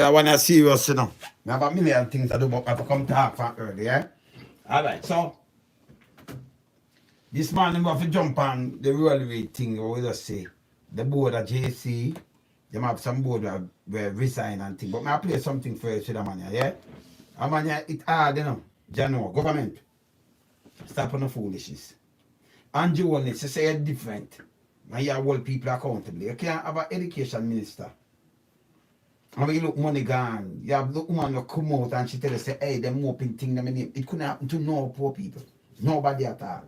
I want to serious, you know. I have a million things to do, but I have to come talk from early, yeah? Alright, so this morning we have to jump on the Ruel Reid thing, or we just say the board of JC, they have some board where resign and thing. But I play something first with the man, yeah? A man, it hard, you know. Jamaica government. Stop on the foolishness. And you want to say it different. And you hold people accountable. You can't have an education minister. And when you look money gone, you have the woman that come out and she tell you, say, hey, them moping thing, them in it. It couldn't happen to no poor people. Nobody at all.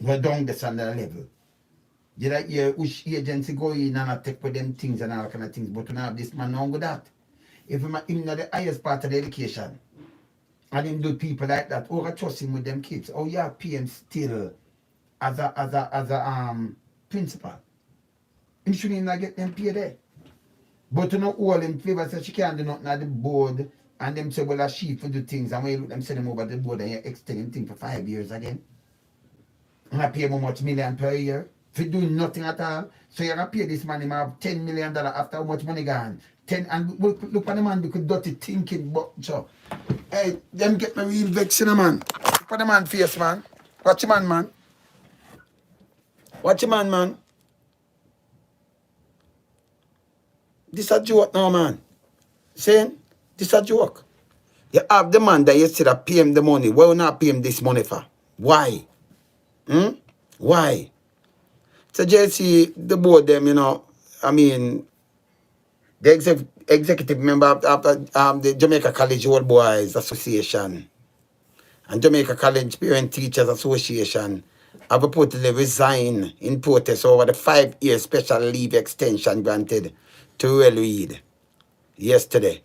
We're down this on the level. You like your which agency go in and take for them things and all kind of things, but you have this man on with that. If him in the highest part of the education, and him do people like that, or trust him with them kids, oh yeah, pay him still as a principal. Him shouldn't not get them paid there. But you know all in favor say she can't do nothing at the board, and them say well she for do things, and when you look them send them over the board and you extend them thing for 5 years again. And I pay him how much million per year for doing nothing at all. So you're gonna pay this man him have $10 million after how much money gone. 10 and look at the man because dirty thinking but so. Hey, them get me real vexing man. Look at the man face man. Watch him man. Watch him man. This a joke now man. Saying this a joke. You have the man that you said that pay him the money. Why you not pay him this money for? Why? Why? So JC, the board them, you know, I mean, the executive member of the Jamaica College Old Boys Association and Jamaica College Parent Teachers Association have reportedly resigned in protest over the 5-year special leave extension granted to Ruel Reid yesterday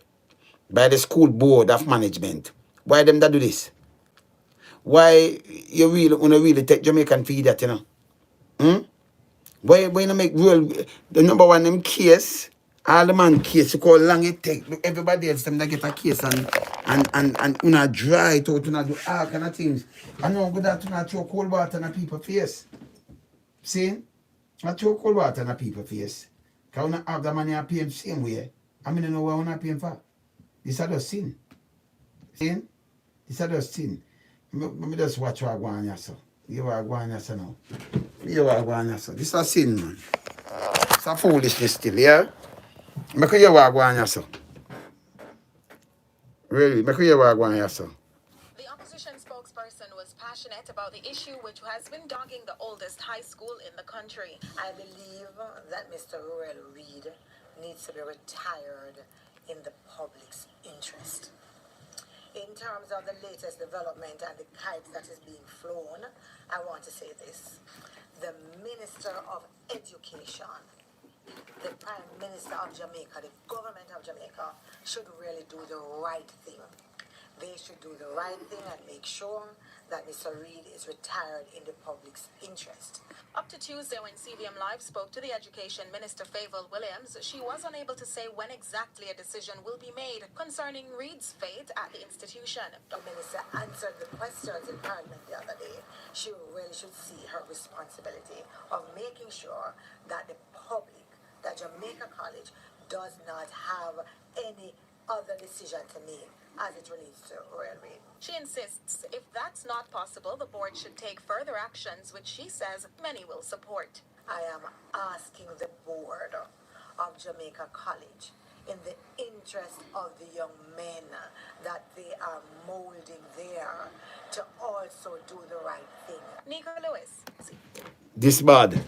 by the school board of management. Why them that do this? Why you really take Jamaican feed that, you know? Why you make Ruel the number one them case? All the man case, you call long it take. Look, everybody else them that get a case and una dry it out, una do all kind of things. I know good that una throw cold water on people face. See? I throw cold water on people face. Because una have the money and pay him same way. I mean, I know what una pay him for. This is just sin. See? This is just sin. Me just watch what I go on here, so. You are going here, so now. You are going here, so. This is a sin, man. It's a foolishness still, yeah? Make you are going here, so. Really, make you are going here, so. The opposition spokesperson was passionate about the issue which has been dogging the oldest high school in the country. I believe that Mr. Ruel Reid needs to be retired in the public's interest. In terms of the latest development and the kite that is being flown, I want to say this. The Minister of Education, the Prime Minister of Jamaica, the government of Jamaica should really do the right thing. They should do the right thing and make sure that Mr. Reid is retired in the public's interest. Up to Tuesday, when CVM Live spoke to the Education Minister Favour Williams, she was unable to say when exactly a decision will be made concerning Reid's fate at the institution. The minister answered the questions in Parliament the other day. She really should see her responsibility of making sure that the public, that Jamaica College does not have any other decision to make as it relates to Ruel Reid. She insists if that's not possible, the board should take further actions, which she says many will support. I am asking the board of Jamaica College, in the interest of the young men that they are molding there, to also do the right thing. Nico Lewis. This bad.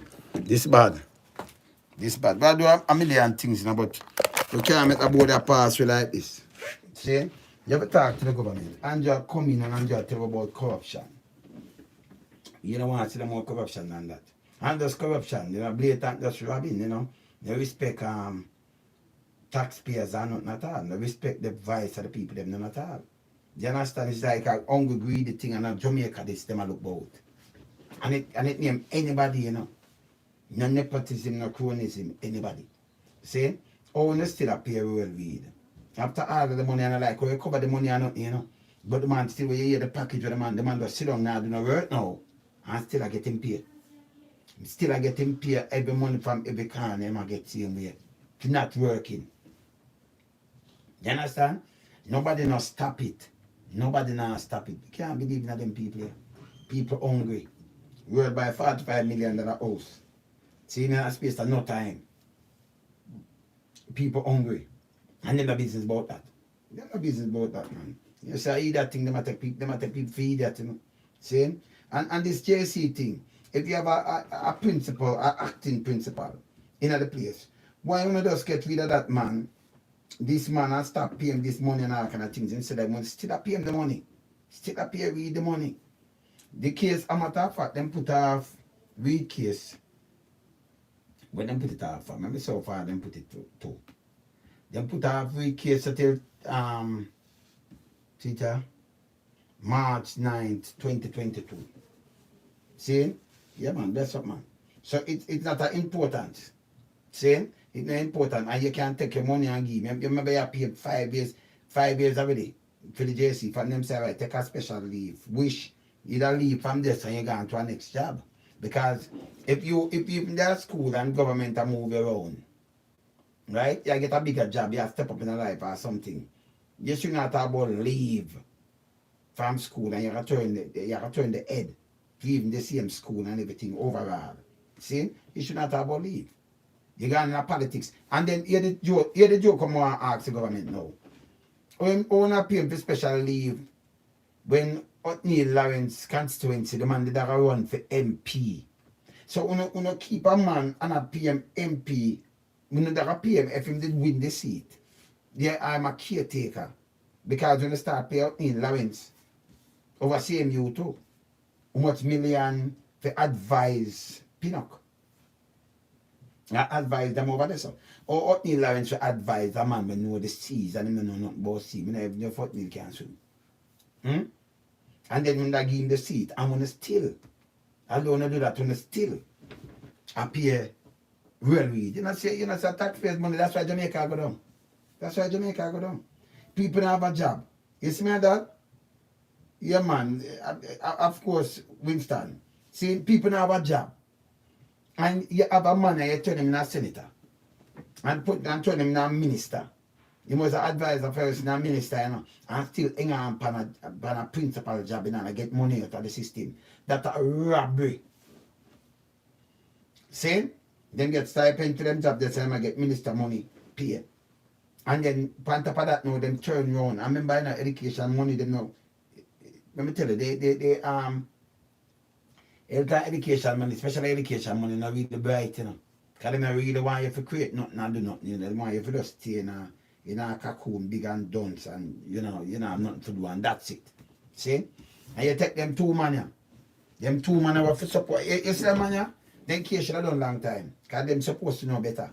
But I do a million things, you know, but you can't make a board that pass with like this. See? You have to talk to the government. And you come in and you tell about corruption. You don't want to see more corruption than that. And there's corruption, you know, blatant just robbing, you know. They respect taxpayers and nothing at all. They respect the voice of the people, them none at all. You understand? It's like a hungry, greedy thing, and a Jamaica this them a look about. And it name anybody, you know. No nepotism, no cronyism, anybody. See? Oh, and they still a pay Ruel Reid. After all of the money and I like, you cover the money and nothing, you know. But the man still, when you hear the package of the man just sit down now, do no work now. And still I get him paid. Still I get him paid every money from every corner, him I get same way. Not working. You understand? Nobody not stop it. Nobody not stop it. You can't believe in them people here. People hungry. World by $45 million house. See, in a space of no time. People hungry. And then the business about that. Them no business about that, man. You say, I eat that thing, they might take people feed that, you know. See? And this JC thing, if you have a principle, a acting principle in the place, why you not just get rid of that man, this man, and stop paying this money and all kind of things instead of still pay him the money. Still pay Reid the money. The case, a matter of fact, them put off Reid case. When them put it off, maybe so far them put it to. Them put off Reid case until teacher, March 9th, 2022. See? Yeah, man, that's up, man. So it's not that important. See? It's not important. And you can take your money and give. You remember you paid 5 years already for the JC. For them say, right, take a special leave. Wish you'd leave from this and you go on to a next job. Because if you in that school and government are move around, right? You get a bigger job, you have to step up in your life or something. You should not talk about leave from school and you return the head to even the same school and everything overall. See? You should not talk about leave. You got into politics. And then here the joke come and ask the government now. When I pay for special leave when O'Neil Lawrence constituency, the man did a run for MP. So when keep a man and a PM MP, when you PM if him did win the seat, yeah, I'm a caretaker. Because when you start pay O'Neil Lawrence, over CMU too, how much million for advise Pinnock? I advise them over there. So. Or O'Neil Lawrence should advise a man when know the seas and him know nothing about sea. I never know if O'Neil can swim. And then when they give him the seat, I'm gonna steal. I don't wanna do that when I steal. Appear Ruel Reid. You know, say taxpayers' money, that's why Jamaica go down. That's why Jamaica go down. People don't have a job. You see me that? Yeah, man. Of course, Winston. See, people don't have a job. And you have a man and you turn him in a senator. And turn him in a minister. You must advise a person a minister, you know, and still hang on a principal job, you know, and get money out of the system. That's a robbery. See? Then get stipend to them job, they say I get minister money paid. And then on top of that now, them turn around. I remember, you know, education money, them now. Let me tell you, they education money, special education money, not really bright, you know. Because they don't really want you to create nothing and do nothing, you know. They want you to just stay in a cocoon, big and dunce, and you know, have nothing to do, and that's it. See? And you take them two man, them two man have to support. You see them man, them case should have done long time. Because them supposed to know better.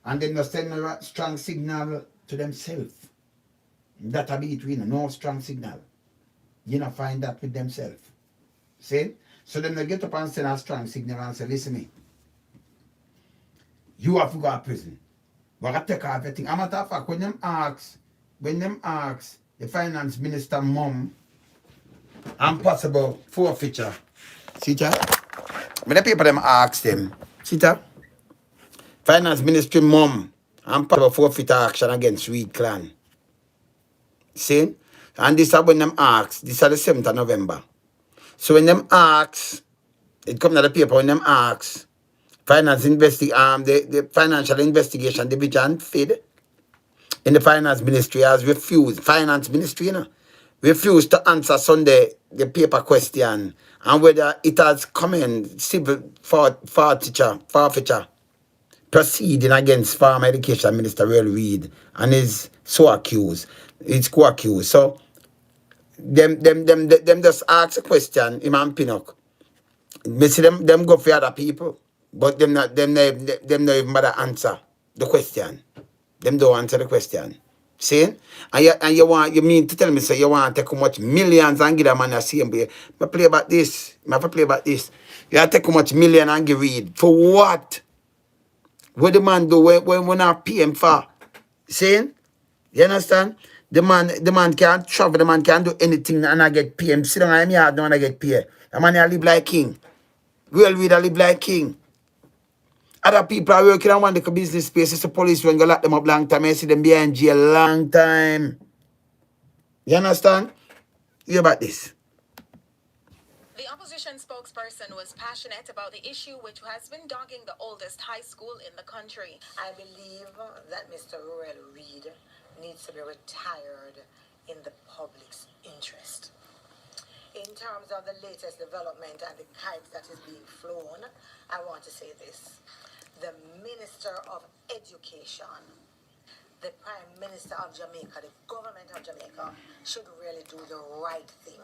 And then they send a strong signal to themselves. That'll be it, you know, no strong signal. You know, find that with themselves. See? So then they get up and send a strong signal and say, listen me, you have to go to prison. But I take off everything. As a matter of fact, when them ask the finance minister mom and possible forfeiture, see that? When the people them ask them, see that? Finance ministry mom and possible forfeiture action against Reid clan. See? And this is when them ask, this is the 7th of November. So when them ask, it comes to the paper when them ask, the Financial Investigation Division FID in the Finance Ministry has refused, Finance Ministry, you know, refused to answer Sunday the paper question and whether it has commenced civil forfeiture proceeding against Farm Education Minister Ruel Reid and is co-accused. So them just ask a question, Imam Pinnock. Me see them go for other people, but them not even bother answer the question. Them don't answer the question. See? And you mean to tell me say you want to take how much millions and give them man a same way. I play about this. I have to play about this. You have to take how much million and give Reid. For what? What the man do when I pay him for? See? You understand? The man can't travel, the man can't do anything and I get paid. Sit down in my yard now and I get paid. The man I live like king. Ruel Reid I live like king. Other people are working on one the business space. It's the police when you lock them up long time. I see them behind jail long time. You understand? Hear about this. The opposition spokesperson was passionate about the issue which has been dogging the oldest high school in the country. I believe that Mr. Ruel Reid needs to be retired in the public's interest. In terms of the latest development and the kite that is being flown, I want to say this. The Minister of Education, the Prime Minister of Jamaica, the government of Jamaica should really do the right thing.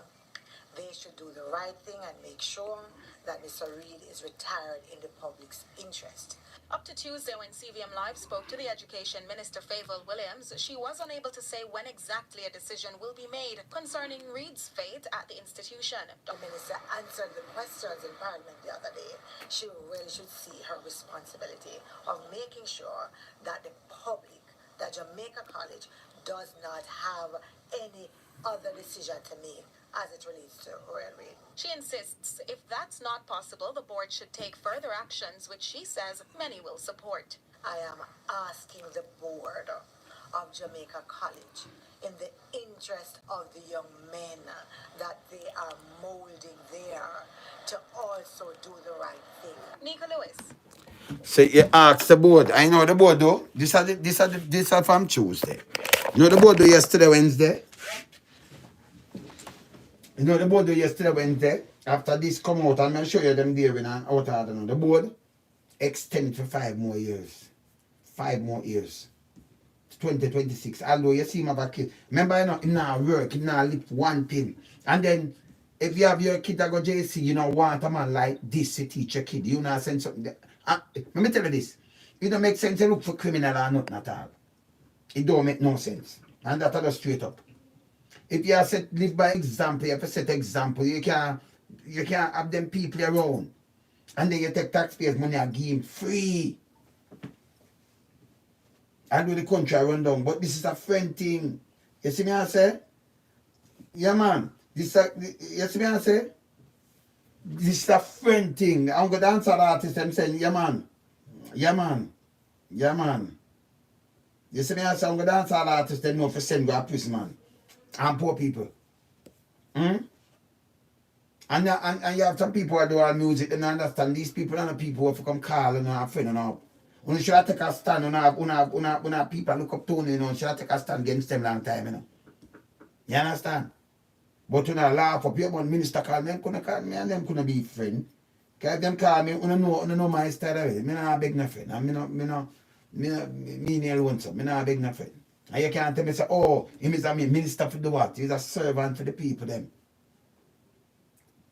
They should do the right thing and make sure that Mr. Reid is retired in the public's interest. Up to Tuesday, when CVM Live spoke to the Education Minister Favour Williams, she was unable to say when exactly a decision will be made concerning Reid's fate at the institution. The minister answered the questions in Parliament the other day. She really should see her responsibility of making sure that the public, that Jamaica College does not have any other decision to make as it relates to Ruel Reid. She insists if that's not possible, the board should take further actions, which she says many will support. I am asking the board of Jamaica College, in the interest of the young men that they are molding there, to also do the right thing. Nika Lewis. So you ask the board. I know the board though. This are from Tuesday. You know the board do yesterday, Wednesday? You know the board do yesterday, Wednesday? After this come out, I'm going to show you them there when I'm out of the board. Extend for 5 more years. 5 more years. 2026. Although you see my back kid. Remember, you know, work, you know, lift one pin. And then, if you have your kid that go JC, you know, want a man like this to teach your kid. You know, send something there. Let me tell you this. It don't make sense to look for criminal or nothing at all. It don't make no sense. And that's just straight up. If you have set live by example, you have to set example. You can't have them people around. And then you take taxpayers' money and give them free. And do the country run down. But this is a friend thing. You see me I say? Yeah man. You see me I say? This is a friend thing. I'm going to answer the artist and saying, yeah man. Yeah man. Yeah man. You see me I say? I'm going to answer the artist and know for send go a prison man. And poor people. And you have some people who do all music and understand these people are the people who come call and have friend and all. When you should take a stand, when people look up to you, you know, you should take a stand against them long time, you know. You understand? But when I laugh up, your one minister call me, them couldn't call me and them couldn't be friend. Because them call me, you know my style of it. I not beg no friend. Me alone, so I not beg no friend. And you can't tell me, say, oh, he is a minister for the what? He's a servant for the people, them.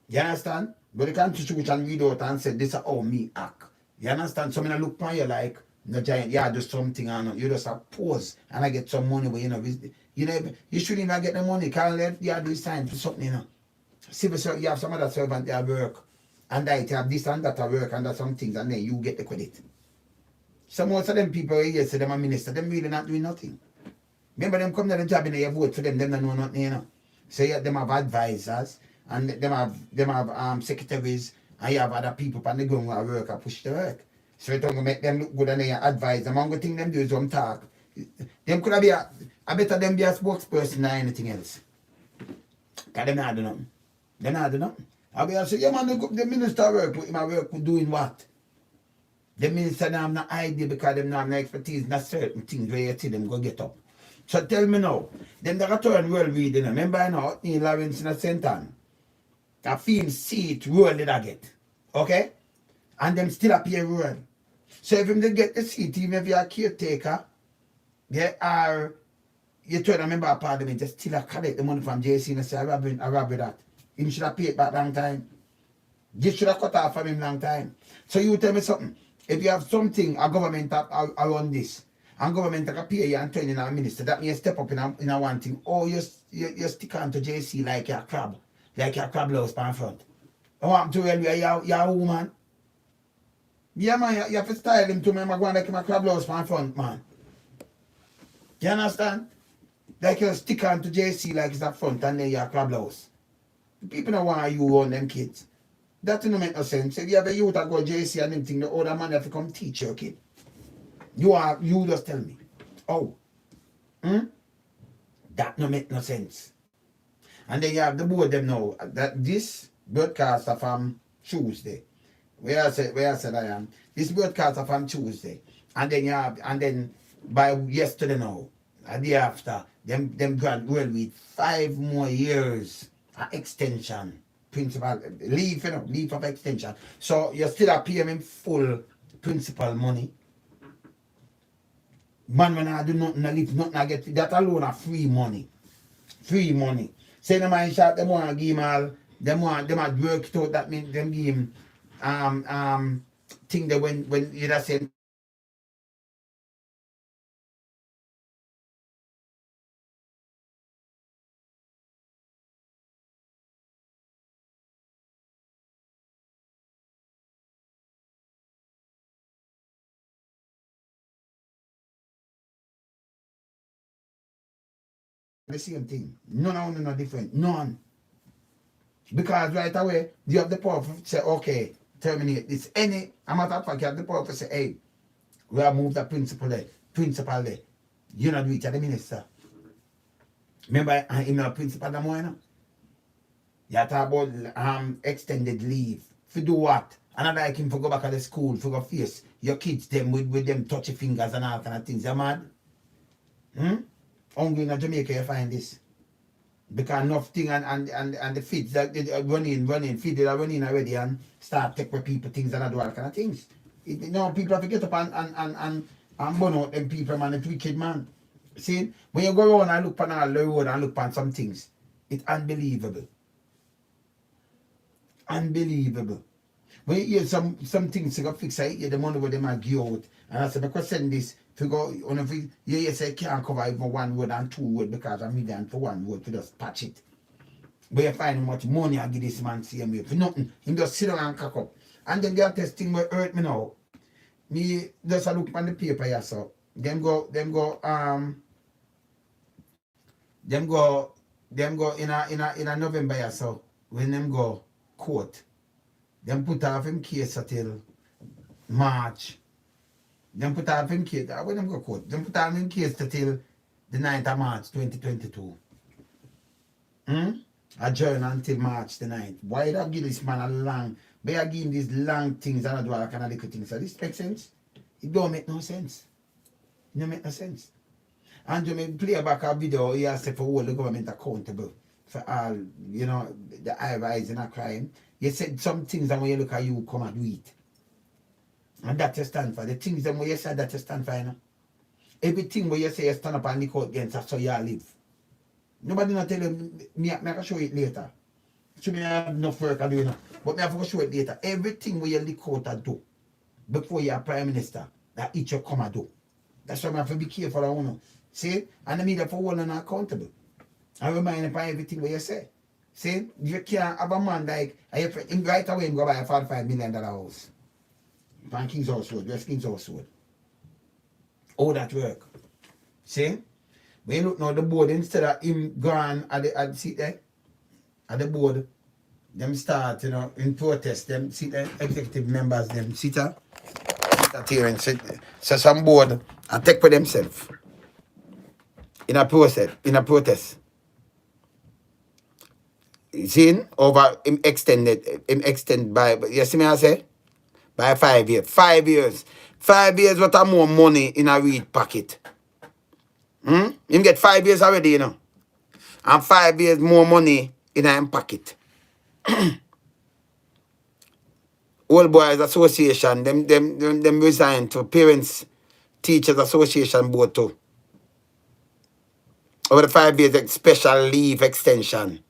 You understand? But the constitution read out and said, this is how me act. You understand? So I look on you like, no giant, yeah, do something and you just pose and I get some money, but you shouldn't even get the money. Can't let you do sign for something, you know. Civil service, you have some other servant that work, and they have this and that work and that some things, and then you get the credit. So most of them people here say them a minister, them really not doing nothing. Remember them come to the job and you vote for them don't know nothing, you know. So yeah, them have advisors and them have secretaries, and you have other people on the ground who work and push the work. So it don't make them look good and they advise them. And the thing them do is some talk. Them could be I better them be a spokesperson than anything else. Because them not do nothing. They not do nothing. I be say, yeah man, the minister work with him, I work with doing what? The minister don't have no idea because them don't have no expertise in certain things where you see them go get up. So tell me now, them that turn Ruel Reid, you know, remember I know Neil Lawrence in a Sentan. I feel seat Ruel did I get. Okay? And them still appear Ruel. So if they get the seat, even if you're a caretaker, they are, you try to member of parliament, they still collect the money from JC and say, I rob that. He should have paid back long time. You should have cut off from him long time. So you tell me something. If you have something, a government around this, and government can pay you and turn in a minister, that means step up in a one thing. Or you stick on to JC like you're a crab. Like you're a crab louse pan front. I want to tell you, you're a woman. Yeah, man, you have to style him to me. I'm going like him a crab louse pan front, man. You understand? Like you stick on to JC like it's a front and then you're a crab louse. The people don't want you on them kids. That don't make no sense. If you have a youth that go JC and them thing, the older man have to come teach your kid. You just tell me. Oh. That no make no sense. And then you have the board them now that this broadcast are from Tuesday. Where I said I am. This broadcast are from Tuesday. And then you have by yesterday now, a day after, them grant Ruel Reid 5 more years extension. Principal leave, leave of extension. So you still are paying him full principal money. Man, when I do nothing, I leave nothing, I get that alone are free money. Free money. Say the man shot, them want to give him all, them want work it out, that means them give him thing that when you just say the same thing. None of them are different. None. Because right away, you have the power to say, okay, terminate this. A matter of fact, you have the power to say, hey, we have moved the principal there. You know, do it to the minister. Remember, I'm not principal no more, you know? You talk about extended leave. For do what? Another like him for go back to the school, for go face your kids them with them touchy fingers and all kind of things. You mad? Only in Jamaica you find this. Because enough thing and the feeds that running, feed that are running already and start take with people things and do all kind of things. People have to get up and burn out them people, man, it's wicked, man. See, when you go around and look on all the road and look on some things, it's unbelievable. Unbelievable. When you hear some things to go fix it, you the money where they might give out. And I said, because send this, to go, you say can't cover even 1 word and 2 word because I'm million for 1 word to just patch it. But you find how much money I give this man same way for nothing. He just sit down and cock up. And then the other thing will hurt me now. Me just look on the paper here, so them go in a November here, so when them go court, them put off him case until March. Them put off him case, when them go court, them put off him case until the 9th of March 2022. Adjourn until March the 9th. Why did I give this man a long, but I give him these long things and I do all kind of little things. So this makes sense? It don't make no sense. It don't make no sense. And you may play back a video, he has to hold the government accountable for all, the high rise in a crime. You said some things and when you look at you, come and do it. And that you stand for. The things that you said that you stand for, everything where you say you stand up and look out against, that's how you live. Nobody not tell you, I can show it later. So me have enough work I do, but I have to show it later. Everything where you look out and do, before you're Prime Minister, that each you come and do. That's why I have to be careful of you. See? And the media for one and accountable. I remind you of everything what you say. See? You can't have a man like, right away him go buy a $45 million house. From King's House Road, West King's House Road. All that work. See? When you look now, the board, instead of him gone at the seat there, at the board, them start, in protest, them sit the executive members, them sit here and sit. So some board and take for themselves. In a protest. You see, over him extend by, you see me I say? By 5 years. 5 years. 5 years worth of more money in a Reid pocket. Him get 5 years already, And 5 years more money in a pocket. Old Boys Association, them resigned to Parents Teachers Association board too. Over the 5 years special leave extension.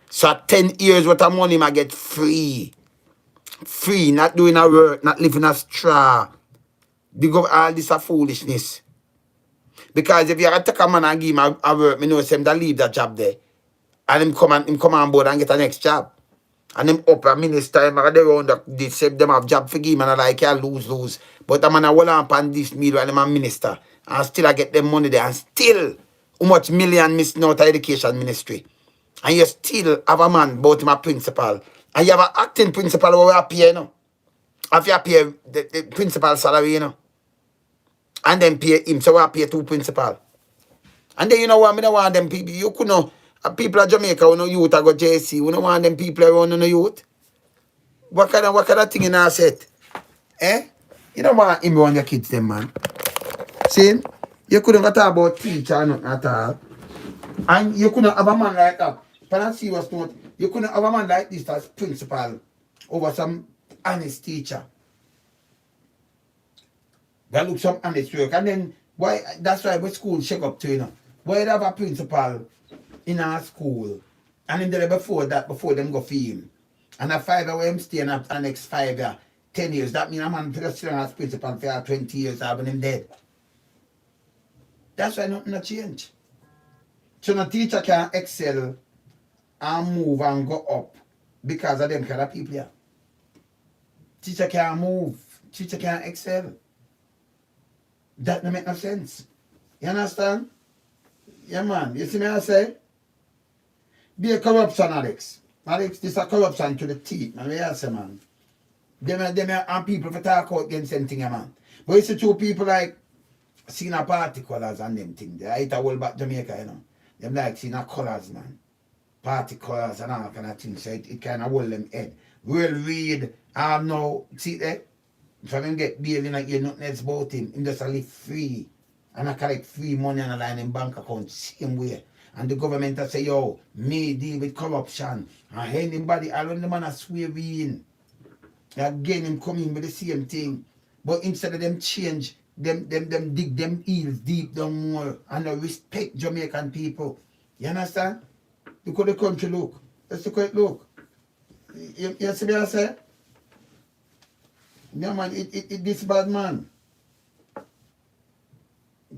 So 10 years worth of money might get free. Free, not doing a work, not living a straw. All this a foolishness. Because if you have to take a man and give him a work, me know him to leave that job there. And him come on board and get a next job. And him up a minister, him around this, them have job for him and I like you lose. But the man a hold on upon this meal and him a minister. And still I get them money there. And still, how much million missing out of education ministry. And you still have a man about my principal. And you have an acting principal who will pay, you know. Have you pay the principal salary, you know. And then pay him, so I pay two principal. And then you know what, I don't want them people. You could know people at Jamaica who know youth I go JC. You don't want them people around the youth. What kind of thing in our set? Eh? You don't want him around your kids them, man. See? You couldn't talk about teacher or nothing at all. And you couldn't have a man like that. But I see what's not. You couldn't have a man like this as principal over some honest teacher. That looks some honest work. And then why that's why when school shake up to, you know. Why they have a principal in our school and then there before them go for him. And a 5 year him stay in the next 5 years, 10 years. That means a man for still as principal for 20 years having him dead. That's why nothing not change. So no teacher can excel and move and go up because of them kind of people here. Teacher can't move. Teacher can't excel. That don't make no sense. You understand? Yeah, man. You see me I say? Be a corruption, Alex. Alex, this is a corruption to the teeth, man. I say, man. Them and people for talk out against anything, man. But you see two people like seeing a party colors and them things. They eat a whole back Jamaica, you know. Them like seeing a colors, man. Party colors and all kind of things. So it kind of hold them head. Ruel Reid, now, see there? If I don't get bail, you know, you nothing else about him. He just live free. And I collect free money and a line in bank account, same way. And the government will say, yo, me deal with corruption. And anybody, I don't the man a swear in. Again, him come in with the same thing. But instead of them change, them dig them heels deep down more and they respect Jamaican people. You understand? Look how the country look. Let's look how it look. You see what I say? Yeah, man, this bad, man.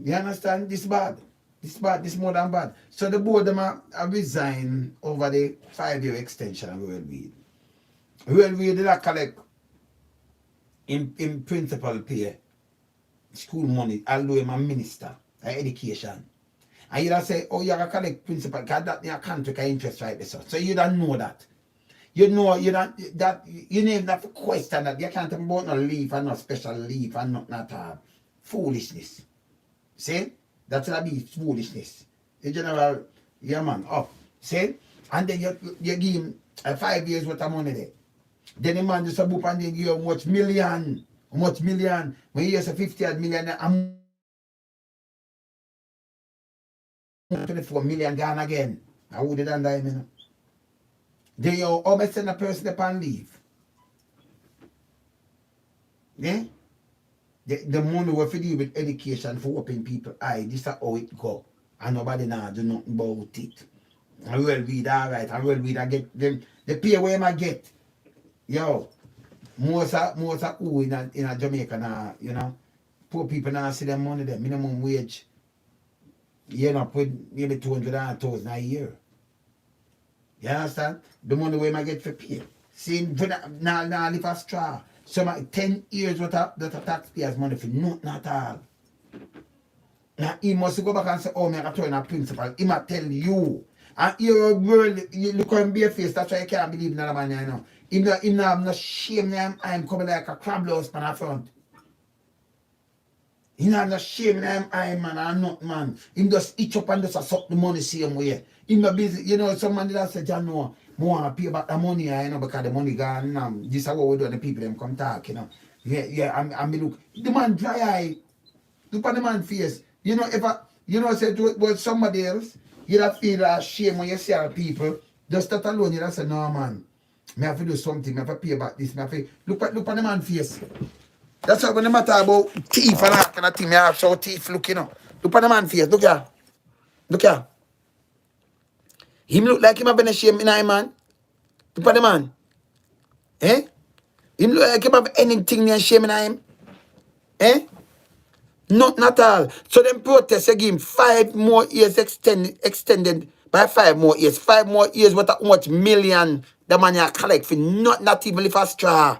You understand? This bad. This bad. This more than bad. So the board them are resign over the 5-year extension of Ruel Reid. Ruel Reid did not collect in principal pay school money, although I'm a minister of education. And you don't say, oh, you have to collect principal, because that your contract of interest right there. So you don't know that. You know, you don't, that, you need not to question that. You can't talk about no leave and no special leave and nothing at all. Foolishness. See? That's what be foolishness. The general, yeah man, up. See? And then you give him 5 years worth of money there. Then the man just a boop and then give him much million. Much million. When he has a 50 million, I'm 24 million gone again. I would have done that, you know. Then you almost send a person upon leave. Yeah? The money we for deal with education for open people eye, this is how it go. And nobody now do nothing about it. I will read alright, I will read I get them the pay where I get. Yo, most of who in a Jamaica now, you know, poor people now see them money there, minimum wage. You know, put maybe 200,000 a year. You understand? The money where I get for pay. See, now live a straw. Some 10 years worth of taxpayers' money for nothing at all. Now he must go back and say, oh, I turn a principal. He might tell you. And you're a girl, you look on bare face, that's why you can't believe in another man, you know. Him not have no shame, I'm coming like a crab louse on the front. He not have no shame, I'm man, I'm not man. Him just itch up and just suck the money same way. Him not busy, you know, some man that say, John, no, more pay back the money, you know, because the money gone. This is what we do, the people them come talk, you know. I'm look. The man dry eye. Look at the man face. You know, if I, you know, say it was somebody else, you'd have feel shame when you see our people. Just that alone, you'd have say, no man, I have to do something, I have to pay back this, I have to look at the man face. That's why when the matter about teeth and that kind of thing, I have so teeth look, you know. Look at the man face, look here. Look here. Him look like him have been a shame in him, man. Look at the man. Eh? Him look like him have anything near shame in him. Eh? Not all. So them protest again 5 more years extended by 5 more years. 5 more years what how much million the money I collect for not even if a straw.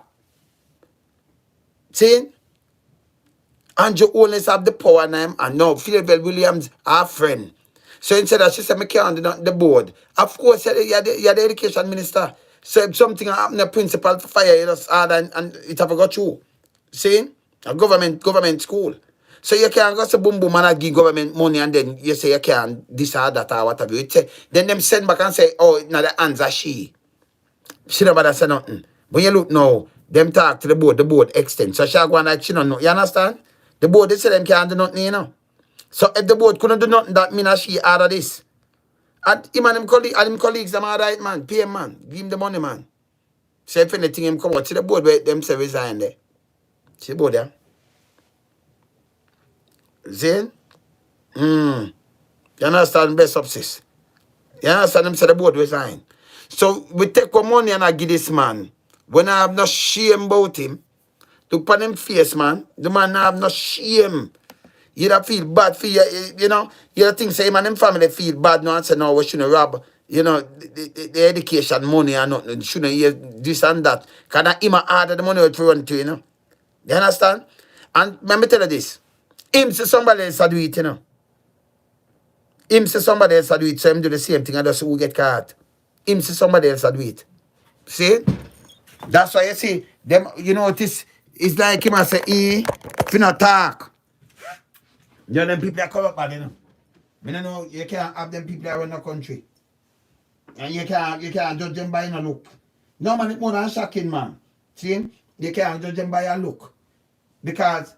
See? Andrew Owens have the power now and now Philip Williams our friend. So instead of she said, I can't do the board. Of course, you're the education minister. So if something happen, the principal for fire, you just hard and it have got you. See? A government school. So you can't go to boom boom and give government money and then you say you can't this or that or whatever. You say, then them send back and say, oh, now the hands are she. She never say nothing. When you look now, them talk to the board extend. So she go on like she don't know. You understand? The board, they say them can't do nothing, you know. So if the board couldn't do nothing, that mean that she out of this. And him and him colleagues, them are right, man. Pay him, man. Give him the money, man. So if anything him come out, see the board where them say resign there. See the board there? Zane? You understand? Best of sis. You understand? Them say the board resign. So we take our money and I give this man. When I have no shame about him, look upon him face, man. The man have no shame. You don't feel bad for you know. You don't think say him and him family feel bad now and say no, we shouldn't rob, you know, the education money and nothing. Shouldn't hear this and that. Because him harder the money out to run to, you know. You understand? And let me tell you this. Him say somebody else do it, you know. Him say somebody else do it, so him do the same thing and that's who get caught. Him say somebody else do it. See? That's why you see, them, you know, it's like him and say, if you not talk. You know, them people that come up bad, you know. I don't know, you can't have them people that run the country. And you can't judge them by no look. No, man, it's more than shocking, man. See? You can't judge them by a look. Because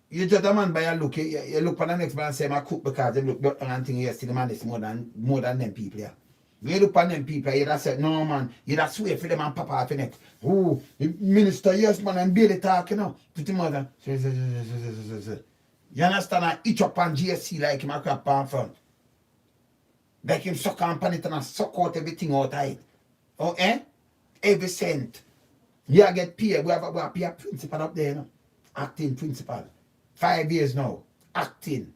you judge a man by a look. You look for the next man and say, I'm cook because they look better and thing you see the man is more than them people here. You look on them people, you just say, no, man, you just swear for them and pop off in it. Oh, minister, yes, man, and barely talk, you know. Put him on. You understand? I each up on GSC like him a crap on front. Like him suck on pan it and suck out everything out of it. Oh, eh? Every cent. You get paid. We have a pay principal up there, you know. Acting principal. 5 years now. Acting.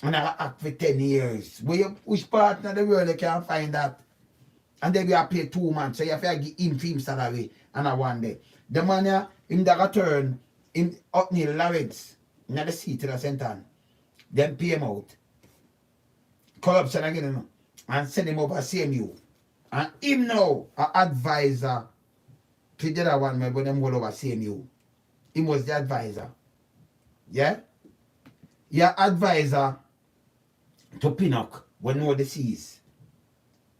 And I act for 10 years. Which part of the world you can't find that? And then we have paid 2 months. So you have to give him film salary and I one day. The man him that turn in up near Lawrence. In the seat in the center. Then pay him out. Corruption again, you know. And send him over CMU. And him now, an advisor to the other one, but them all over CMU. He was the advisor. Yeah? Your advisor to Pinnock when no the seas.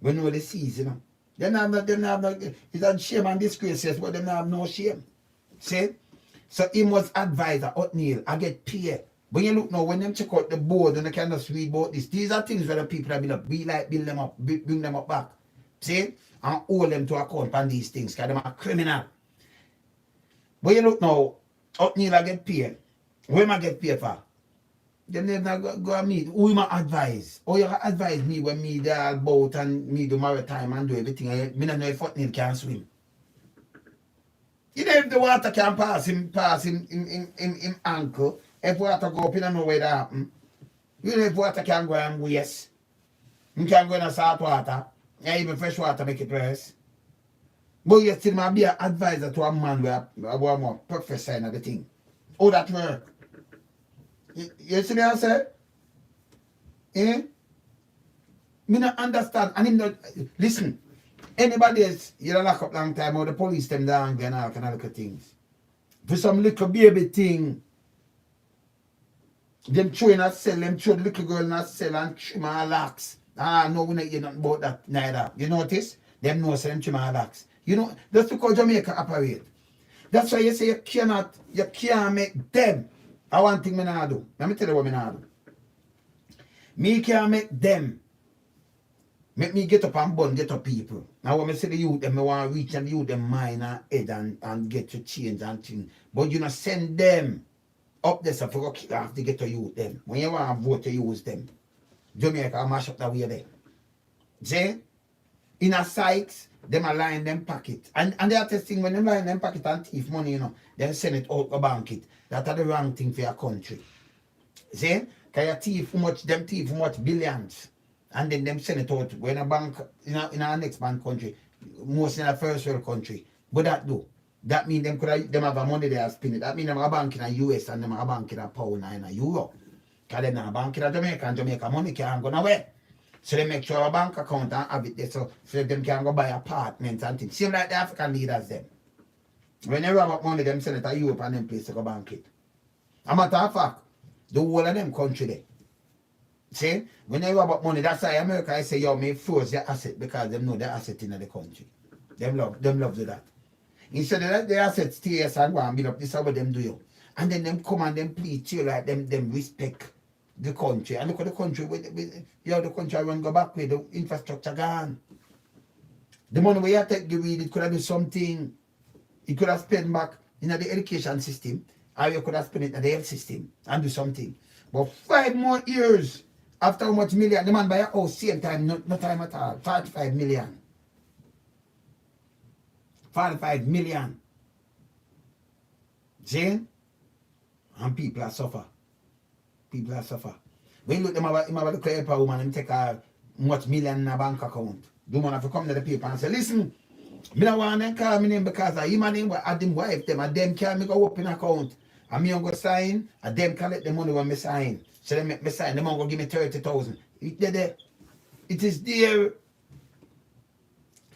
When no the seas, you know. They have no, it's a shame and disgrace, yes, but they have no shame. See? So he was advisor, O'Neill, I get paid. When you look now, when them check out the board and they can just read about this, these are things where the people that build up, build them up, bring them up back. See? And hold them to account on these things, because them are criminal. When you look now, O'Neill I get paid. Where am I get paid for? Them never go and meet. Who am I advise? Or you advise me when me there boat and me do maritime and do everything. I don't know if O'Neill can swim. You know if the water can pass him ankle, if water go up, you don't know where that happen. You know if water can go and waste. You can go in a salt water, and even fresh water make it worse. But you still might be an advisor to a man where a more professor and everything. How that work? You see what I say? Eh? Me not understand. And him not listen. Anybody else, you don't lock up long time or the police them down and all kind of little things. For some little baby thing, them throw in a cell, them throw the little girl in a cell and trim her locks. Ah, no, we not hear nothing about that neither. You notice? Them know say them trim her locks. You know, that's because Jamaica operate. That's why you say you can't make them. I one thing me not do. Let me tell you what me not do. Me can't make them. Make me get up and burn, get up people. Now when I say the youth, them, I want to reach and the youth, them mind and head and get to change and things. But you know, send them up there so for kill off to get to youth them. When you want to vote to use them. Jamaica mash up that way there. See? In a Sykes, them a line them pocket. And they are testing when them line them pocket and thief money, you know, then send it out a bank it. That's the wrong thing for your country. See? Because you thief how much billions. And then them send it out when a bank in our next bank country, most in a first world country. But that means them have a money they are spending. That means them have a bank in the US and them have a bank in a pound and in a euro. Because them have a bank in Jamaica and Jamaica money can't go nowhere. So they make sure a bank account and have it there so them can go buy apartments and things. Same like the African leaders them. When they rob up money, them send it to Europe and them place to go bank it. A matter of fact, the whole of them country there. See? When they rob up money, that's why America I say, yo, may force their asset because them know their asset in the country. Them love do that. Instead of that, their assets stay and go and build up, this is what them do you. And then them come and them plead to you like them respect the country. And look at the country the country run go back with the infrastructure gone. The money we have take the weed, it could have been something. It could have spent back in the education system, or you could have spent it in the health system and do something. But 5 more years after how much million, the man buy a house same time, no time at all. 45 million. 45 million. See? And people are suffer. People are suffer. When you look at them about the clear power woman, them take a much million in a bank account. The man have to come to the paper and say, listen, I don't want them call my name because I him and him add them wife them and them can make a open account. And me go sign and them collect the money when me sign. So they make me sign, them go give me 30,000. It is there.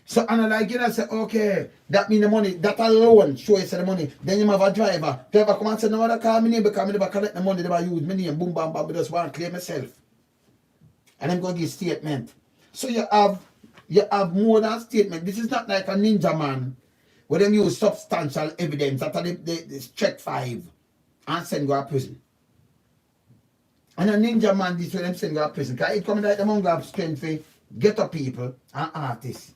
So and like you know, say, okay, that mean the money, that alone show you the money. Then you have a driver. Driver come and say, no other call my name because I never collect the money, they never use my name, boom bam bam, I just want to clear myself. And I'm going to give statement. So you have more than statement. This is not like a ninja man where them use substantial evidence after they check 5 and send go to prison. And a ninja man, this way them send go to prison. Because it comes like them going to have strength for ghetto people and artists.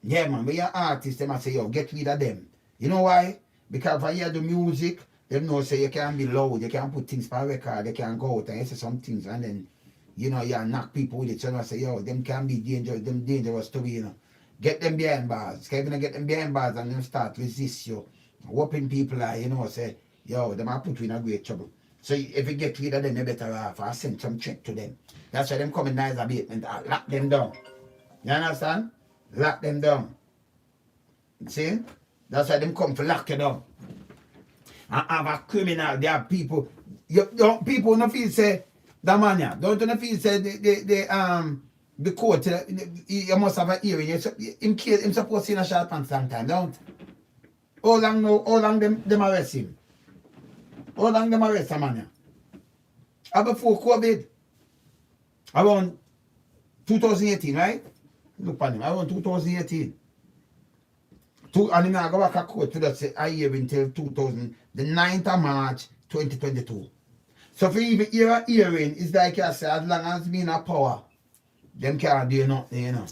Yeah, man, when you're artists, they must say, yo, get rid of them. You know why? Because if I hear the music, they know say you can't be loud, you can't put things per record, you can't go out and you say some things and then, you know, you knock people with it. So I say, yo, them can be dangerous to be, you know. Get them behind bars. Can you get them behind bars and then start resist you. Whooping people are, you know, say, yo, them are put you in a great trouble. So if you get rid of them, you better off. I send some check to them. That's why them come in nice abatement, I lock them down. You understand? Lock them down. See? That's why them come to lock you down. And have a criminal, there are people. People don't feel say the man here. Don't feel say the court you must have a hearing. In case him supposed to in a short pants sometime, don't. How long them arrest him? How long them arrest a man here? Before COVID. Around 2018, right? Look on him, around 2018. And him go back a court to that say a year until the 9th of March 2022. So for even hear a hearing, it's like I say, as long as me in a power, them can't do nothing, you know.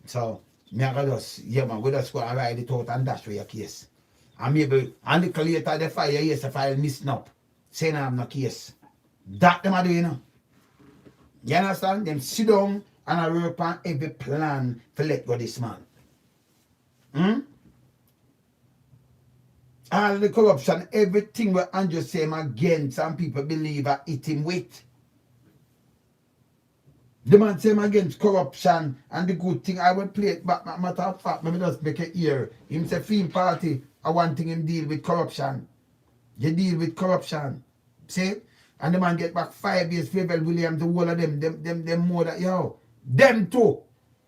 So me I just, yeah man, we just go and ride it out and dash with your case. And maybe and the later the fire yes, the file missing up. Saying I have no case. That them are doing, you know. You understand? Them sit down and I work on every plan to let go this man. All the corruption, everything we Andrew say him again, some people believe I hit him with. The man say him against corruption and the good thing I will play it, but matter of fact, maybe just make it ear. Him say film party, I want him deal with corruption. You deal with corruption. See? And the man get back 5 years, Ruel Williams, the whole of them more that, yo, them too.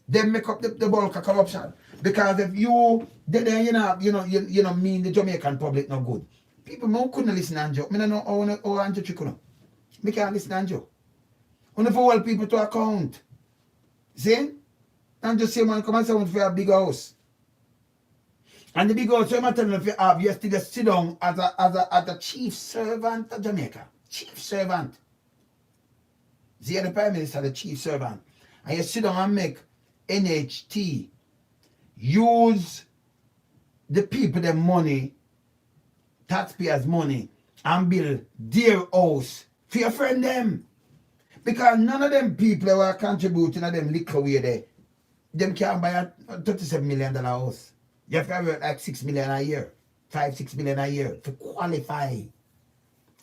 Them make up the bulk of corruption. Because if you, you know, mean the Jamaican public not good. People more couldn't listen to Andrew. I don't know how Andrew Chikuno. I can't listen to Andrew. Only for all people to account. See? Andrew say man come and say want for a big house. And the big house, so I'm telling you if you have, you still sit down as a chief servant of Jamaica. Chief servant. See, the Prime Minister, the chief servant. And you sit down and make NHT use the people their money, taxpayers' money, and build their house for your friend them. Because none of them people who are contributing to them liquor way there, them can't buy a $37 million house. You have to work like $6 million a year, $5-6 million a year to qualify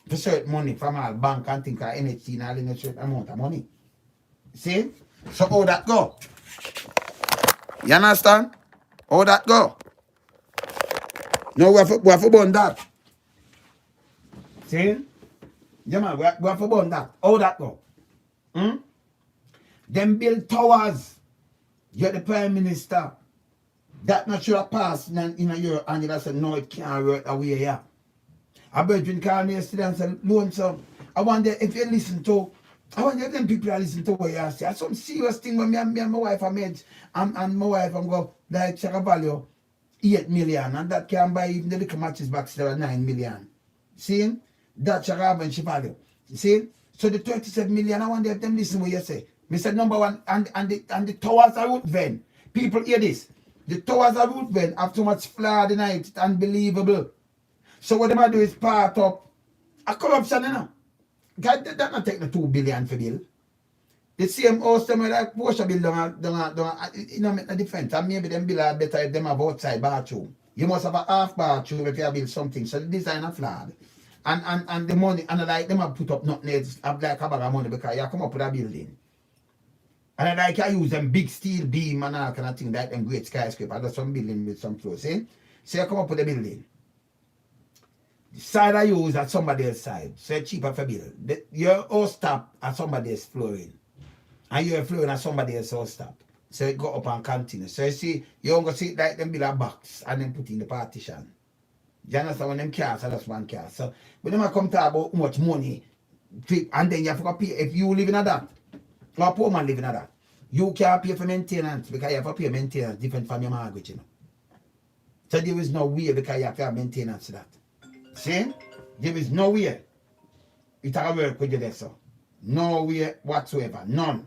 for certain money from our bank and think of NHT and all in a certain amount of money. See? So how that go? You understand? How that go? No, we have to burn that. See? Yeah man, we have to burn that. How that go? Them build towers. You're the Prime Minister. That not should have passed in a year and you said, no, it can't work away here. A virgin called me yesterday and said, Lonesome, I wonder if you listen to, I wonder if them people are listening to what you say. That's some serious thing when me and my wife are made, and my wife and go, like, check a value 8 million, and that can buy even the little matches back still 9 million. See? That shall have and she value. See? So the 37 million, I wonder if them listen what you say. Me said number one, and the towers are root vein. People hear this. The towers are root vein have too much flood in it, it's unbelievable. So what they do is part up a corruption, you know. God, that not take the 2 billion for bill. The same house them like Porsche bill don't make no difference. And maybe them bill are better if them have outside bathroom. You must have a half bathroom if you build something. So the design are flawed. And the money, and like them have put up nothing else, have like a bag of money because you come up with a building. And I like I use them big steel beam and all kind of thing, like them great skyscraper. There's some building with some floors, see? So you come up with a building. The side I use at somebody else's side, so it's cheaper for build. Your house top at somebody else's flooring. And your flooring at somebody else's house top. So it go up and continue. So you see, you don't go see it like them build a box and then put in the partition. You understand when them cars are just one car. So when them come talk about how much money, and then you have to pay, if you live in a that, or a poor man living in that, you can't pay for maintenance because you have to pay maintenance different from your mortgage, you know. So there is no way because you have to have maintenance to that. See? There is no way it will work with you there, so. No way whatsoever. None.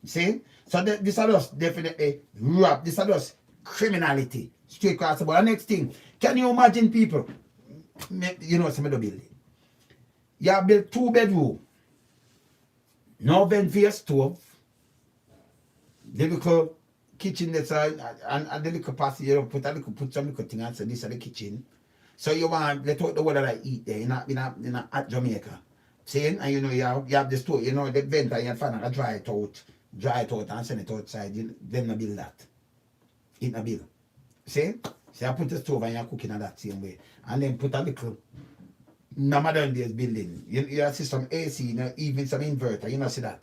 See? So this is just definitely rap. This is just criminality. Straight across the board. The next thing, can you imagine people? You know some of the building. You have built 2 bedroom. No vent for your stove. The little kitchen that's and the little passage, you know, put some little thing and say this is the kitchen. So you want let out the water that eat there in a at Jamaica. See? And you know you have the store, you know, the vent and you find a dry it out and send it outside. Then you build that. It a build. See? So you put the stove and you're cooking at that same way. And then put a little modern days building. You see some AC, you know, even some inverter, you know, see that.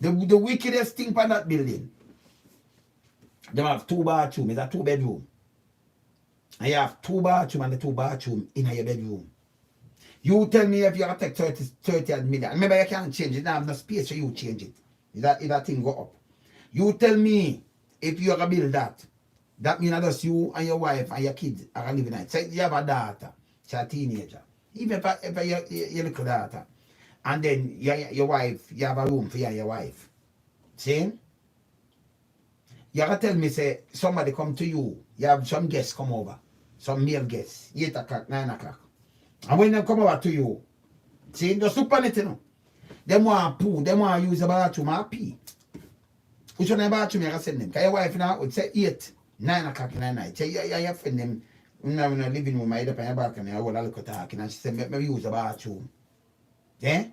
The wickedest thing for that building, they have 2 bathrooms, it's a 2 bedroom. And you have 2 bathrooms and the 2 bathrooms in your bedroom. You tell me if you have to take 30 million. Remember, you can't change it. You don't have no space so you change it. If that thing go up. You tell me if you are going to build that. That means that you and your wife and your kids are living in it. Say you have a daughter. She's a teenager. Even if your little daughter. And then your wife, you have a room for you and your wife. See? You have to tell me, say, somebody come to you. You have some guests come over. Some male guests. 8 o'clock, 9 o'clock. And when they come over to you, see, just look on it, you know. They want to poo, they want to use the bathroom and pee. Which one of the bathroom you can send them? Because your wife now would say 8, 9 o'clock in the night. So you friend them, in the living room, I up on your balcony, I will look at talking, and she said, let me use the bathroom. Yeah?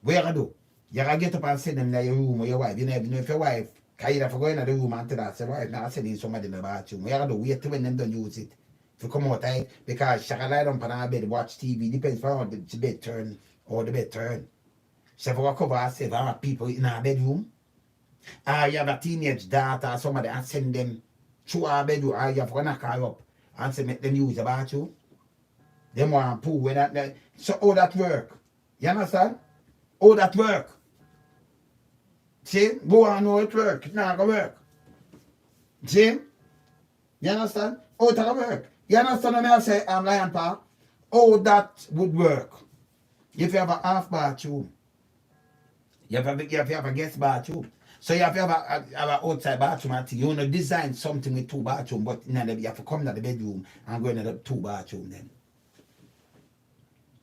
What you going to do? You going to get up and send them to your room with your wife. You know if your wife, because you have to go in the room and tell her, say, wife, now sending somebody in the bathroom. What you going to do? Wait till when them don't use it. If you come out, because she can lie down on her bed, watch TV, depends on how the bed turn or the bed turn. So if you cover herself, I have people in her bedroom, you have a teenage daughter or somebody and send them through her bedroom, or you have to knock her up and say, make them use the bathroom. Them want to poo when that. So how that work? You understand? How that work? See? Go on how it work. It's not going to work. See? You understand? How it work? You understand what I say, Lion Park? How that would work? If you have a half bathroom, you have a guest bathroom. So you have to have an outside bathroom and you want to design something with 2 bathrooms, but you have to come to the bedroom and go into the 2 bathroom then.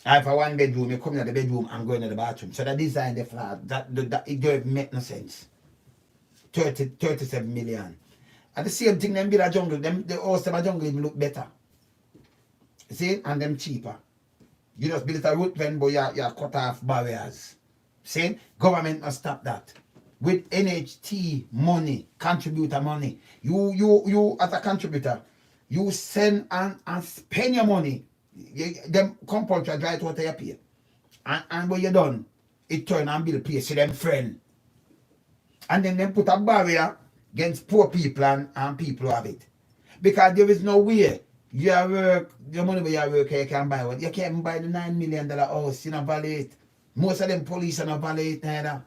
And for 1 bedroom, you come to the bedroom and go into the bathroom. So the design, the flat, that it don't make no sense. 37 million. At the same thing, them build a jungle, the house of a jungle even look better. See? And them cheaper. You just build a root vent, but you cut off barriers. See? Government must stop that. With NHT money, contributor money. You as a contributor, you send and spend your money. Them compulsory dry it water you pay. And when you're done, it turn and build place to them friend. And then they put a barrier against poor people and people who have it. Because there is no way you work, the money where you work, you can buy one. You can't buy the $9 million house, you know, value it. Most of them police are not value it neither.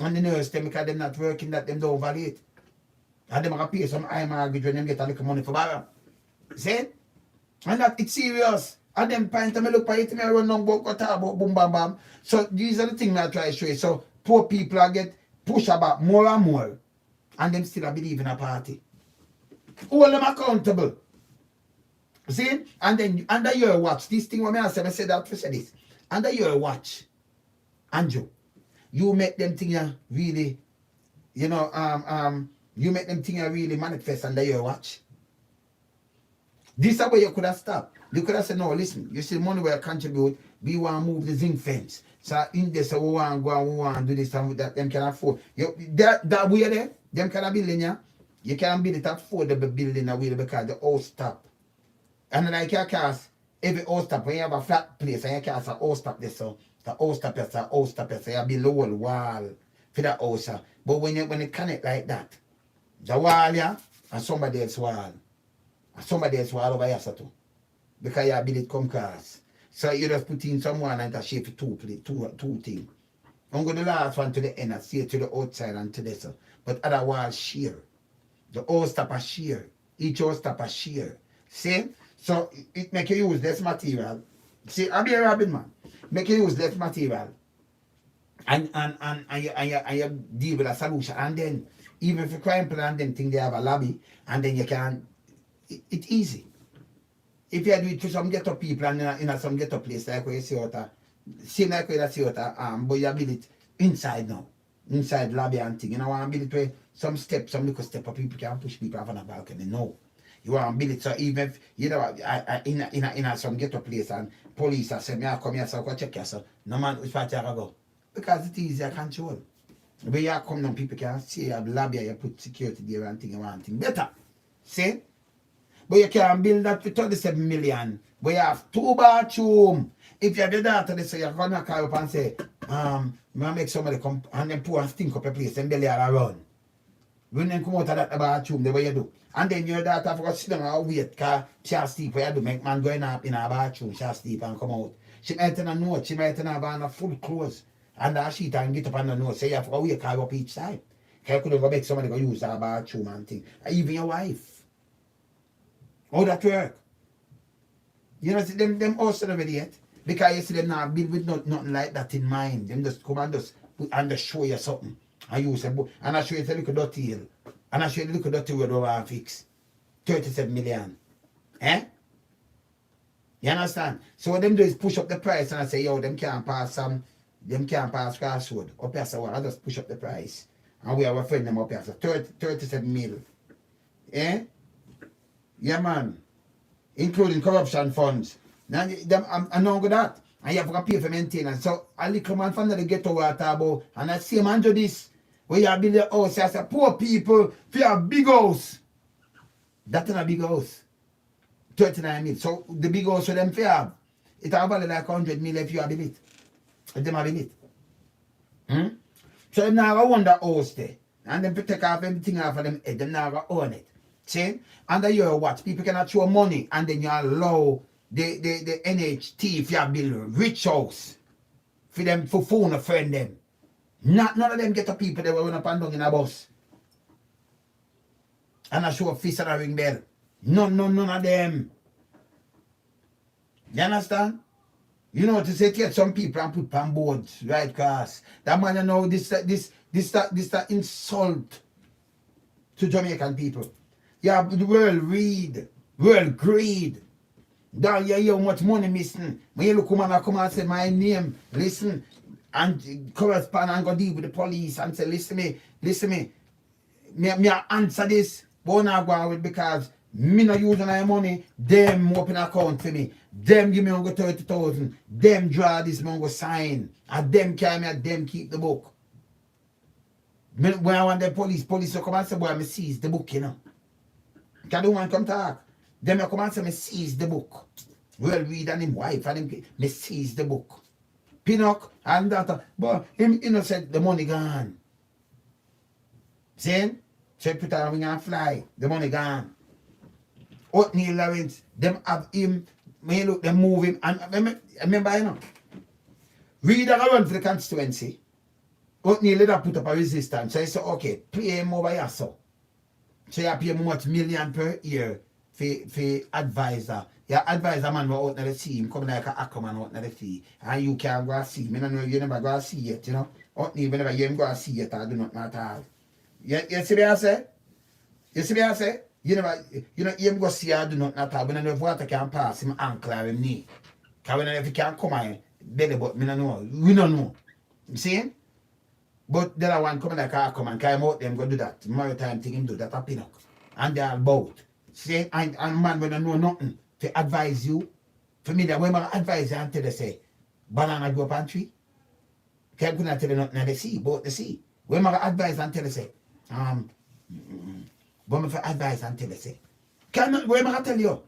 And the nurse, them, because they're not working, that them don't value it. And them are pay some high mortgage when them get a little money for borrow. See? And that it's serious. And them point to me look at it, me run on go talk about boom bam bam. So these are the things I try to show you. So poor people are get pushed about more and more. And them still believe in a party. Hold them accountable. See? And then under your watch, this thing when I say that for say this. Under your watch, Andrew, you make them thing really, you know, you make them thing really manifest under your watch. This is where you could have stopped. You could have said, no, listen, you see the money we contribute, we want to move the zinc fence. So in this, we want to go and we want to do this and that, them can afford. That way there, them can build in ya. You can't build it affordable building away because the house stop. And like your cast, every house stop, when you have a flat place and you cast a house stop there, so the house stop is a house stop, so you build a whole wall for the house. But when you connect like that, the wall, yeah, and somebody else wall. And somebody else wall over here, too. Because you build it come cross. So you just put in someone and a shape two things. I'm going to the last one to the end and see to the outside and to this. But other walls sheer. The house stop a sheer. Each house stop a sheer. See? So it make you use less material. See, I be a rabbit man. Make you use less material. And you deal with a solution. And then even if you crime plan them think they have a lobby and then you can it's easy. If you do it to some ghetto people and in some ghetto place like where you see out same like where you see out but you build it inside now. Inside lobby and thing. You know want to build it where some little step of people can push people off on a balcony. No. You want to build it so even if you know in some ghetto place and police are saying, come here, so go check you. So no man which part you go. Because it's easier control. When you come down, people can see you have lobby, you put security there and thing, you want thing better. See? But you can build that for 37 million. But you have 2 bathrooms. If you have your daughter, they say you're gonna call up and say, make somebody come and then pour and stink up a place and belly all around. When they come out of that bathroom, the way you do. And then your daughter forgot to sit down and wait, because she'll sleep where you do. Make man going up in her bathroom, she'll sleep and come out. She might in a note, she might in a full clothes. And that sheet and get up on the note, say you have to go wait, call up each side. Because you couldn't go make somebody go use her bathroom and thing. Even your wife. How that work? You know, see them also already yet. Because you see them now build with nothing like that in mind. Them just come and just show you something. And you say, and I show you a little dirty hill. And I show you a little dirty road over and fix. 37 million. Eh? You understand? So what them do is push up the price and I say, yo, them can't pass crossroad. Up here, so I just push up the price. And we have a friend them up here. So 37 mil. Eh? Yeah, man. Including corruption funds. Now, I'm not good at that. And you have to pay for maintenance. So, a little man from the ghetto water about, and I see man do this. Where you build a house, I say, poor people, for a big house. That's not a big house. 39 mil. So, the big house for them, fair. It have value like 100 mil if you have it. If them have it. So, them now own the house there. And them take off everything off of them head. Them now own it. See? Under your watch, people cannot show money and then you allow the NHT if you build rich house for them for phone a friend them. None of them get a people that run up and down in a bus. And I show a fist and a ring bell. None of them. You understand? You know to say get some people and put on boards, right? Cause that man you know this insult to Jamaican people. Yeah, the Ruel Reid, Ruel Reid. Down you hear how much money missing. When you look come and say my name, listen, and correspond and go deal with the police and say, listen me, me answer this, but not go with because me not using my money, them open account for me, them give me only 30,000, them draw this, me go sign, and them carry me and them keep the book. When I want the police will come and say, boy, me seize the book, you know. Can the one come talk? Then I come and say, me seize the book. Ruel Reid and him wife and him, me seize the book. Pinnock and that, but him innocent, the money gone. See? So put a wing and fly. The money gone. Oatmeal Lawrence, them have him, me look, them move him. And remember, you know, Reid a run for the constituency. Oatmeal let her put up a resistance. So he said, okay, pay him over here, so. So you pay him much million per year for advisor. Your advisor man will out there see him come like a Aquaman out there see. And you can't go and see him. I don't know, you never go and see it, you know. Oatmeal, whenever you go and see it, I do not matter at all. You see what I say? You see what I say? You know, him go see I do not matter. When I know if water can pass him ankle or him knee. Because when I know if he can come on belly, but me don't know. We don't know. You see him? But the other one coming like I come and come out them go do that. Maritime thing him do that a pinnock. And they are both. See? And man when I know nothing to advise you. For me that when I advise you until they say banana go up on tree. Can't go and tell you nothing at the sea, but the sea. When I advise until they say but me for advice until they say. Cannot where I tell you.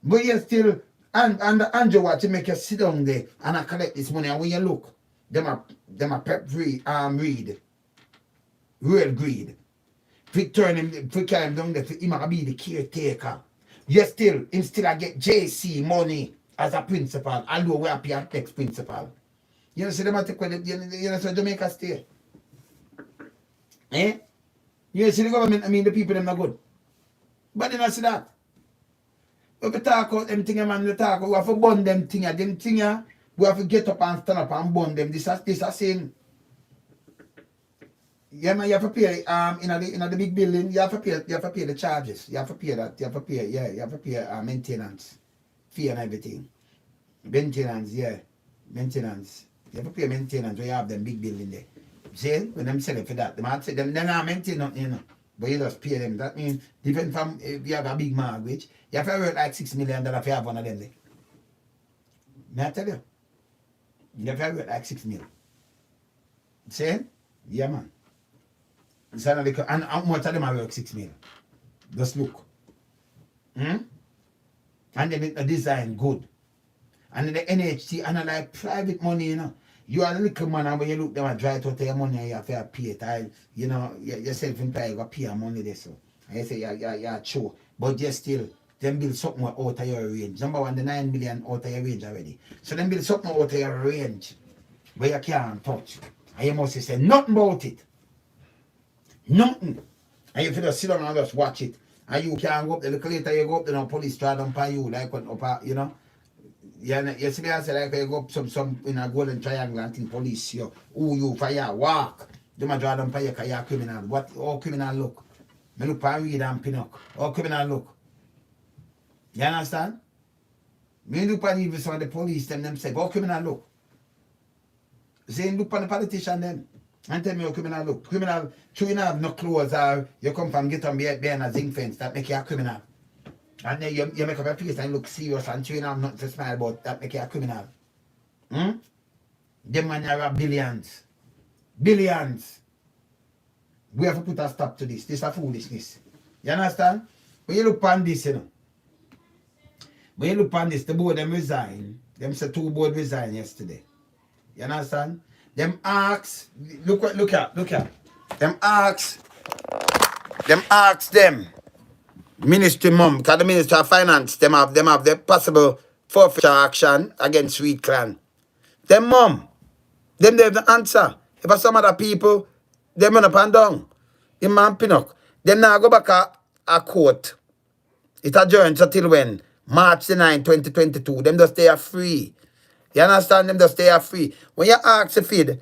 But you still and the Andrew watch to make you sit down there and I collect this money and when you look, them a pep read. Real greed. Fi turn him fi carry him down there for him a be the caretaker. Yes still him still a get JC money as a principal, although we are pay a tax principal. You know see them a take with you know so Jamaica stay. Eh? You see the government, I mean the people them not good. But they not see that. If we talk about them things, man, we talk about we have to burn them things, we have to get up and stand up and burn them. This a sin. Yeah, man, you have to pay in the big building, you have to pay the charges. You have to pay that, you have to pay maintenance, fee and everything. Maintenance, yeah. Maintenance. You have to pay maintenance when you have them big building there. See, when them sell it for that, they might say them not maintain nothing, you know. But you just pay them. That means, depending from if you have a big mortgage, you have to work like $6 million if you have one of them there. May I tell you? You have to work like 6 million. See? Yeah, man. So, and how much of them are work 6 million? Just look. And then the design good. And then the NHT, and like private money, you know. You are a little man, and when you look them and try to take your money, and you have to pay it. You know, yourself in time, you got to pay your money there, so. And you say, you're true. But you still, them build something out of your range. Number one, the 9 million out of your range already. So them build something out of your range where you can't touch. And you must say nothing about it. Nothing. And you just sit down and just watch it. And you can't go up there. Look later, you go up there, and police try to by you, like what up, you know. Yeah, you see me I say like you go up some in a golden triangle and think police you you fire walk. They might draw them for you because you're a criminal. What all criminal look? Me look for Reid and Pinnock. All criminal look. You understand? Me look for even some of the police them say, all criminal look. Say look for the politician them and tell me how criminal look. Criminal, you have no clothes or you come from get on behind a zinc fence that make you a criminal. And then you make up your face and look serious and you have nothing to smile about that make you a criminal. Them man have billions. Billions. We have to put a stop to this. This is a foolishness. You understand? When you look on this, you know. When you look on this, the board them resign. Them say 2 board resign yesterday. You understand? Them ask, look at. Them ask them. Ministry mum, because the Minister of Finance, them have the possible forfeiture action against Reid clan. Them mum, them they have the answer. If some other people, them run up and down. The man Pinnock, them now go back a court. It adjourns until when? March the 9, 2022. Them just stay free. You understand? Them just stay free. When you ask the feed,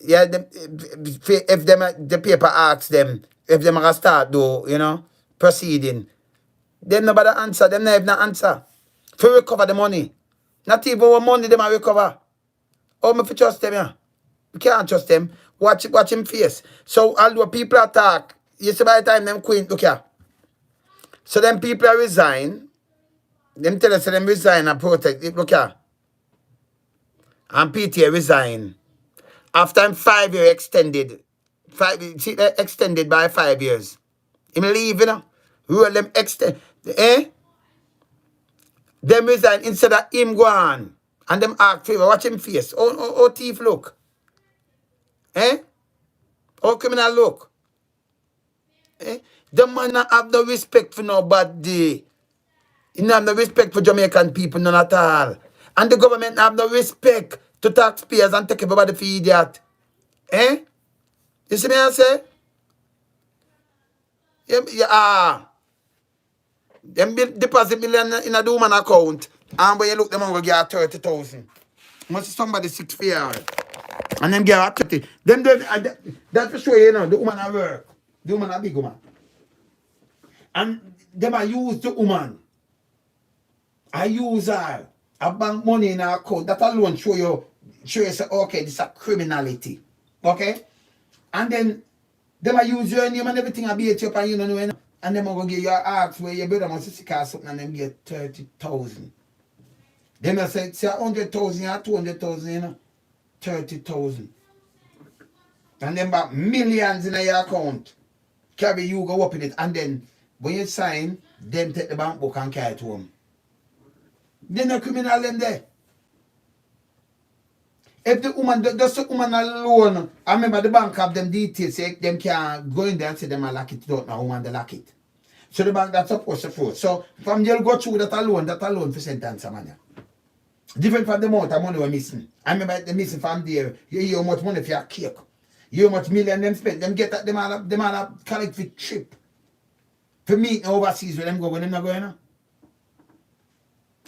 yeah, if them the paper asks them, if them are gonna start though, you know, proceeding. Them nobody answer, them not have no answer. For recover the money. Not even what money them a recover. How me fi trust them, yeah? We can't trust them. Watch him face. So although people attack, you see by the time them queen, look here. So them people are resign. Them tell us them resign and protect it. Look here. And PTA resign. After 5 years extended. Extended by 5 years. Him leave, you know. Rule them extend. Them resign instead of him go on. And them ask favor. Watch him face. Oh thief look. How criminal look. The man not have no respect for nobody. He not have no respect for Jamaican people, none at all. And the government have no respect to taxpayers and take everybody for idiot. Eh? You see me I say? Them deposit million in a woman account. And when you look, them will get 30,000. Must be somebody 6 feet. And them get 30. That's for sure, you know, the woman at work. The woman a big woman. And them I use the woman. I use her. I bank money in her account. That alone show you say, okay, this is a criminality. Okay? And then them I use your name and everything I beat you up and you don't know. And them I go give you an ask where your brother must see car something and them get 30,000. Then I say 100,000 or 200,000, you know. 30,000. And then back millions in your account. Carry you go up in it. And then when you sign, them take the bank book and carry it home. They're no criminal them there. If the woman, just the woman alone, I remember the bank have them details, say them can go in there and say them I lock it, don't know woman they lock it. So the bank that's supposed to force. So from jail go through that alone for sentence man. Different from the amount of money we're missing. I remember the missing from there, you hear how much money for your cake. You hear how much million them spend. Them get that them all collect for trip. For meeting overseas where them go when them not going.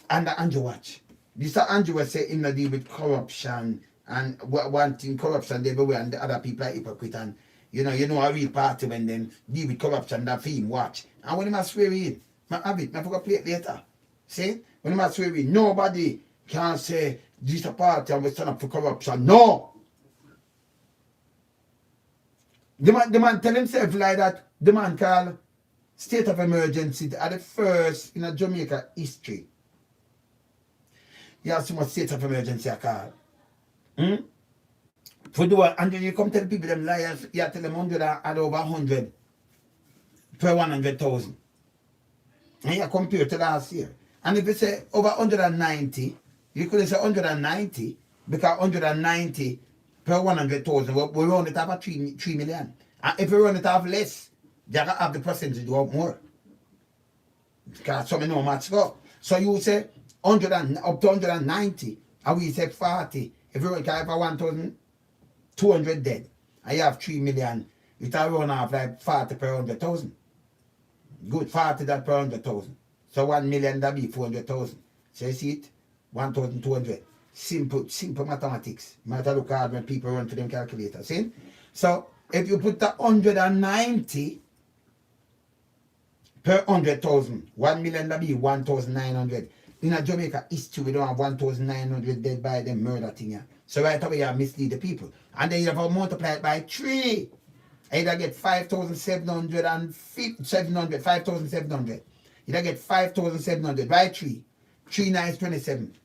And the Andrew watch. This Andrew was say him not deal with corruption and wanting corruption everywhere and the other people are hypocrite and you know a real party when them deal with corruption that film watch. And when him a swear in, I have it, I forgot play it later. See? When him a swear in, nobody can say this a party and we stand up for corruption. No! The man tell himself like that, the man called state of emergency at the first in a Jamaica history. You have so much state of emergency I call. For do and then you come tell people them liars, you tell them 100 and over 100 per 100,000. And you compare to last year. And if you say over 190, you couldn't say 190 because 190 per 100,000, we run it off 3 million. And if we run it off less, they can have the percentage go up more. Because some no much go. So you say 100 and up to 190, and we say 40. If you have 1,200 dead, and you have 3 million, it will run off like 40 per 100,000. Good, 40 that per 100,000. So 1 million that be 400,000. So you see it? 1,200. Simple mathematics. Matter look hard when people run to them calculators. See? So if you put the 190 per 100,000, 1 million that be 1,900. In a Jamaica history, we don't have 1,900 dead by them murder thing here. So right away, you mislead the people. And then you have to multiply it by 3. Either get 5,700 and 5,700. You get 5,700 by 3. 3 9 is 27.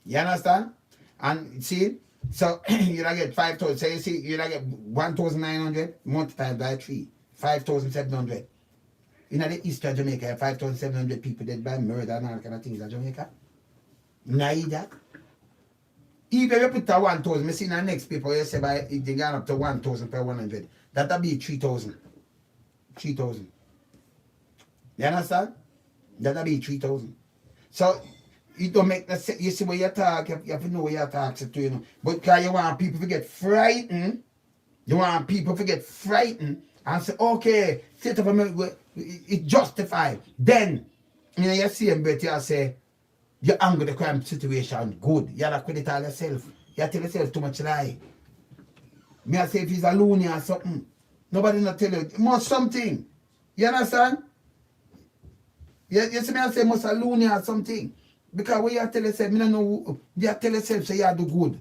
You understand? And see? So you get 5,000. So you see, you get 1,900 multiplied by 3. 5,700. In the east of Jamaica, 5,700 people dead by murder and all kind of things in Jamaica. Now that. Even if you put a 1,000, I see in the next paper, you say by it they up to 1,000 per 100. That'll be 3,000. 3,000. You understand? That'll be 3,000. So it don't make the sense. You see where you talk, you have to know where you talk to, you know. But because you want people to get frightened, and say, okay, state of America, it's justified. Then, you know, you see him, but you say, you anger the crime situation good. You have to credit all yourself. You tell yourself too much lie. Me I say if he's a loony or something, nobody not tell you. Must something. You understand? You see me I say must a loony or something. Because when you tell yourself, me don't know, you tell yourself say you do good.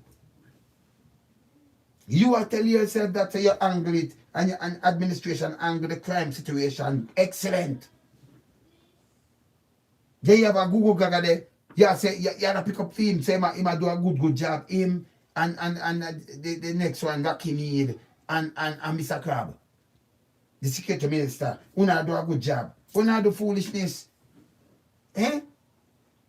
You are telling yourself that you angle it and your administration angle the crime situation. Excellent. Then you have a Google Gaga there. You say you have to pick up him, say he might do a good job. Him and the next one, Rocky Mead and Mr. Crab. The security minister. Una do a good job. Una do foolishness. Eh?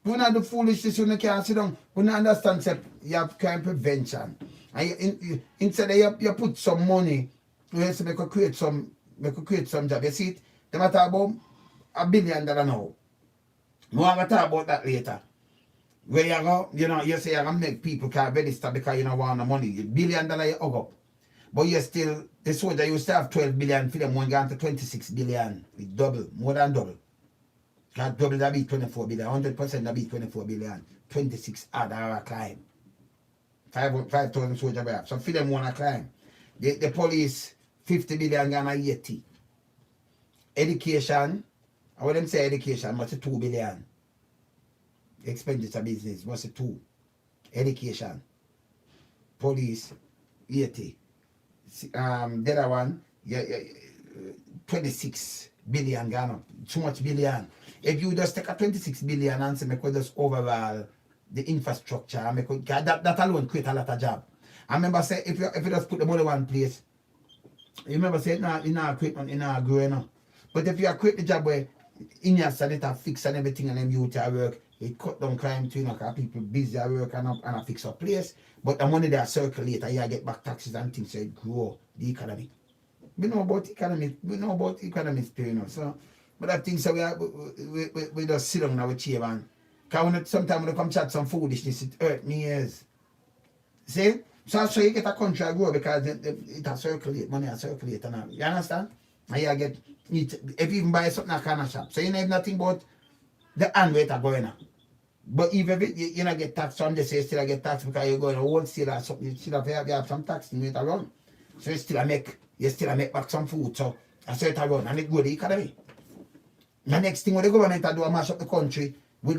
Una do foolishness, you can't sit down. Una understand say you have crime prevention. And instead you put some money, you have to create some we could create some job. You see it? They matter about $1 billion now. We want to talk about that later. Where you go, you say you're going to make people can't register because you don't want the money. $1 billion you hug up. But you still, the soldier used to have 12 billion for them, one gone to 26 billion. It's double, more than double. Because double that be 24 billion, 100% that be 24 billion. 26 other climb. 5,000 soldiers we have. So for them want to climb. The police, 50 billion gone 80. Education, I would them say education, must be 2 billion. Expenditure business, must be 2. Education. Police, 80. The other one, 26 billion gone up. Too much billion. If you just take a 26 billion and say, make just overall the infrastructure, that alone create a lot of job. I remember say, if you just put the money in one place, you remember say, it's not create, it's not growing. But if you create the job where in your sanitary fix and everything and them youth at work, it cut down crime too, because people busy at work and fix up place. But the money they circulate and you get back taxes and things, so it grow the economy. We know about economy, So, but I think so we just sit down now with chair and because sometimes when they come chat some foolishness, it hurt me ears. See? So you get a country I grow because it has circulate, money has circulate and all. You understand? And you get if you even buy something at kind of shop. So you know nothing about the hand rate are going on. But even if you not get taxed, some they say still get taxed because you're going to wholesale or something, you still have some tax in it around. So you still make back some food. So I say it around and it go the economy. The next thing what the government do a mash up the country with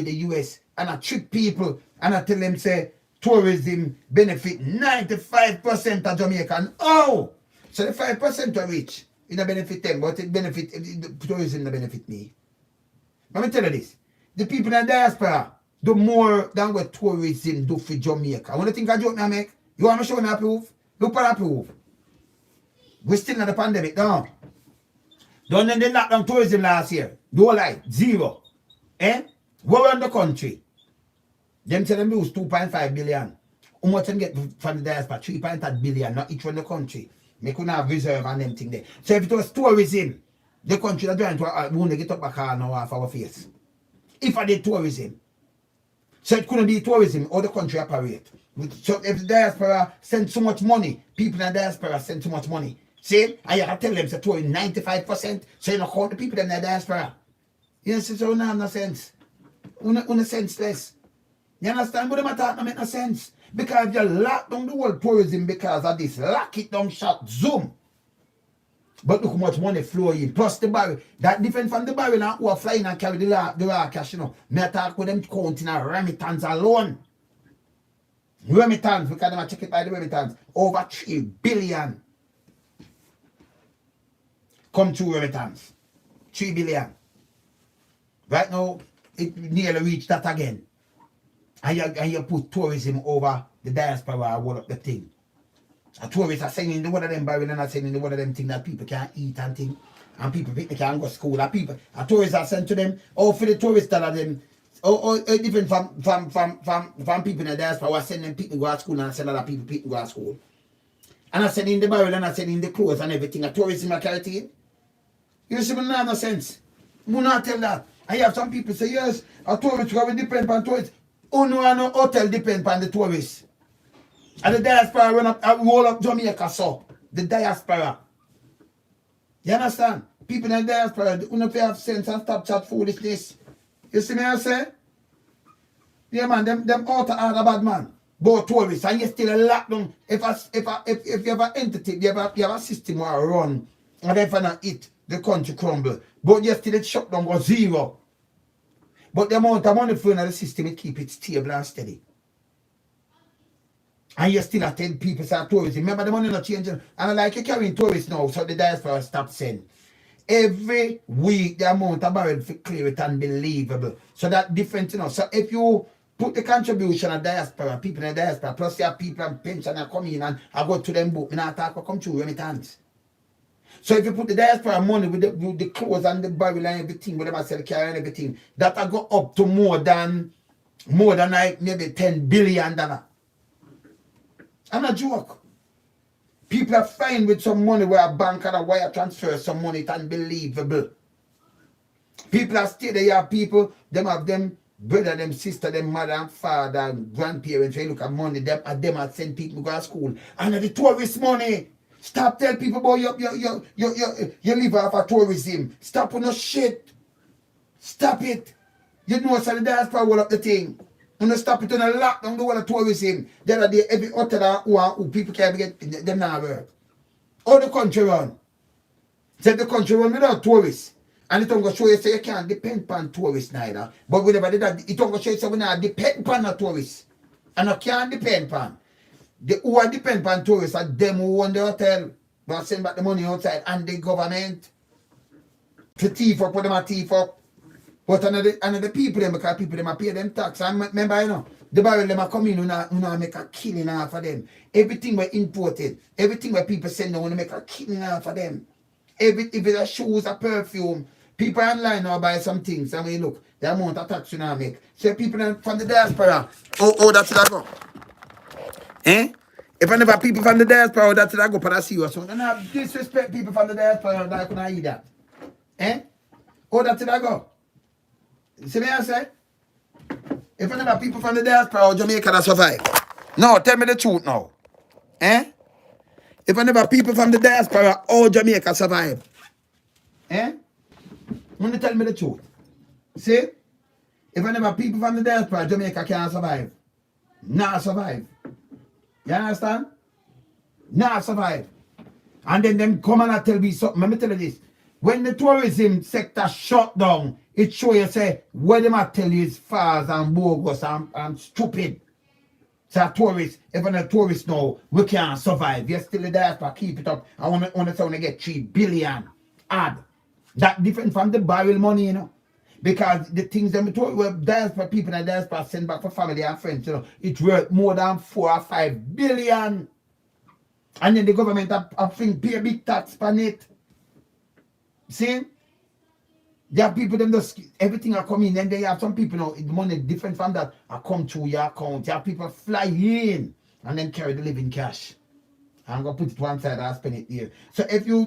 the US and I trick people and I tell them say tourism benefit 95% of Jamaican. Oh! So the 5% are rich. It don't benefit them, but it benefit tourism don't benefit me. Let me tell you this. The people in the diaspora do more than what tourism do for Jamaica. I want to think a joke now make. You want me to show me a proof? Look for a proof. We're still in the pandemic now. Don't end the lockdown tourism last year. No light, zero. We're around the country. Them say them lose 2.5 billion. How much them get from the diaspora? 3.8 billion, not each one the country. They couldn't have reserve and them thing there. So if it was tourism, the country that joined to won't get up back now off our face. If I did tourism. So it couldn't be tourism or the country operate. So if the diaspora send so much money, people in the diaspora send so much money. See? And you have to tell them to tourism 95%. So you don't count the people in the diaspora. You know, so it have no sense. Senseless. You understand? But them talk don't make no sense. Because if you lock down the world tourism because of this, lock it down shut, zoom. But look how much money flow in. Plus the barrel. That different from the barrel and who are flying and carry the raw cash, you know. Me talk with them counting a remittance alone. Remittance, because them check it by the remittance. Over 3 billion. Come to remittance. 3 billion. Right now, it nearly reached that again. And you put tourism over the diaspora all up the thing. A tourists are sending the one of them barrel and are sending the one of them thing that people can't eat and thing. And people can't go to school. A tourists are sent to them. Or for the tourists that are them. Or different from people in the diaspora who are sending people go to school and send other people go to school. And I send in the barrel and I send in the clothes and everything. A tourism are carrying it. You see, it not no sense. We not tell that. And you have some people say, yes, a tourist will depend on tourists. Oh no, no hotel depend on the tourists. And the diaspora run up and roll up Jamaica, so the diaspora. You understand? People in the diaspora, they don't have sense and stop chat foolishness. You see me I say? Yeah man, them out are bad man. Both tourists, and you still a lock down. If you have an entity, you have a system where run, and if you not eat, the country crumble. But you still shut down go zero. But the amount of money flowing in the system, it keep it stable and steady. And you still attend people say tourism. Remember the money not changing. And like you carrying tourists now, so the diaspora stop sending. Every week the amount of barrel for clear it unbelievable. So that different, you know. So if you put the contribution of diaspora, people in the diaspora, plus your people and pension that come in and I go to them book, and I talk come through remittance. So if you put the diaspora money with the clothes and the barrel and everything, with them sell car and everything, that'll go up to more than like maybe $10 billion. I'm not joke. People are fine with some money where a bank and a wire transfer some money. It's unbelievable. People are still there. People, them have them brother, them sister, them mother and father and grandparents. When you look at money, them are send people to go to school. And the tourist money. Stop tell people about you live off of tourism. Stop with no shit. Stop it. You know so the diaspora will up the thing. You know stop it on a lockdown the whole of tourism. The other day every hotel who people can't get them now work. All the country run. Said the country run without tourists. And it don't go show you say you can't depend on tourists neither. But whenever they that it don't go show you say we not depend on a tourists. And I can't depend on. The who are depend on tourists are them who own the hotel. But send back the money outside and the government. To thief up, put them a thief up. But another people them because people them pay them tax. And remember, you know, the barrel them come in and make a killing off of them. Everything we imported, everything where people send them want to make a killing off of them. If it's a shoes, a perfume, people online now buy some things. And when you look, the amount of tax you now make. So people from the diaspora, oh that's what I go. Eh? If I never people from the diaspora, that's what I go, but I see you. So I don't disrespect people from the diaspora that I couldn't eat that. Eh? Oh, that's what I go. See me I say? If I never people from the diaspora or Jamaica that survive. No, tell me the truth now. Eh? If I never people from the diaspora or Jamaica survive. Eh? Want to tell me the truth. See? If I never people from the diaspora, Jamaica can't survive. Not survive. You understand? Not survive. And then them come and tell me something. Let me tell you this. When the tourism sector shut down, it show you say what them I tell you is false and bogus and stupid. So a tourist, even a tourist now, we can't survive. You're still there for keep it up. I want to get 3 billion. Add. That different from the barrel money, you know. Because the things them diaspora people and diaspora send back for family and friends, you know, it's worth more than 4 or 5 billion. And then the government I think pay a big tax on it. See? There are people them just everything are coming, and they have some people now the money different from that I come to your account. There are people fly in and then carry the living cash. I'm gonna put it one side and spend it here. So if you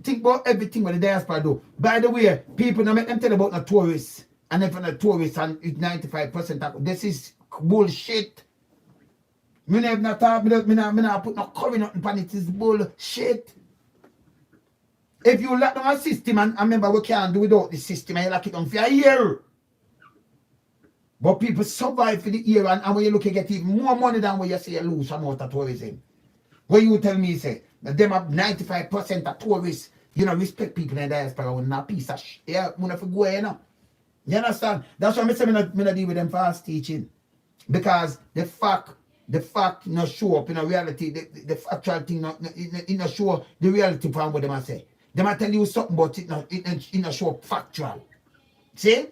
think about everything what the diaspora do. By the way, people now make them tell about the tourists. And if the tourists and it's 95% this is bullshit. Me never talk, me not put no curry nothing on it. It's bullshit. If you lock down a system, and remember we can't do without the system, and you lock it down for a year. But people survive for the year, and when you look, you get even more money than what you say you lose from out of tourism. What you tell me, say, that them have 95% of tourists, you know, respect people in the diaspora, and a piece of shit. Yeah, you have to go, you know. You understand? That's why I say I not deal with them fast teaching. Because the fact not show up in a reality, the factual thing not show the reality from what them say. They might tell you something, but it not show up factual. See?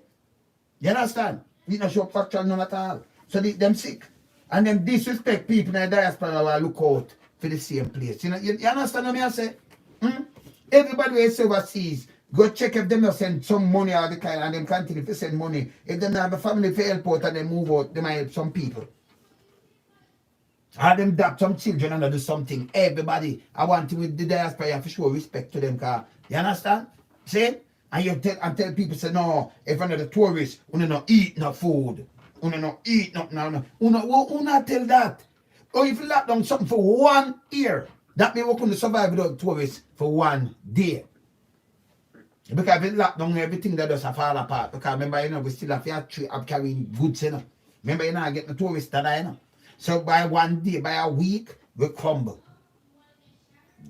You understand? It not show up factual none at all. So them sick. And them disrespect people in the diaspora will look out for the same place. You know, you understand what I say? Everybody who is overseas, go check if them not send some money all the time and them continue to send money. If them not have a family for help out and they move out, they might help some people. Have them adopt some children and do something. Everybody, I want to with the diaspora, you have to show respect to them. Cause, you understand? See? And you tell people, say, no, if another tourist, you not eat no food. You not eat no. You not tell that. Or if you lock down something for 1 year, that means we couldn't survive without tourists for 1 day. Because if you lock down everything that does fall apart. Because remember, you know, we still have to carrying goods, you know. Remember, you know, I get the tourists that I know. So by 1 day, by a week, we crumble.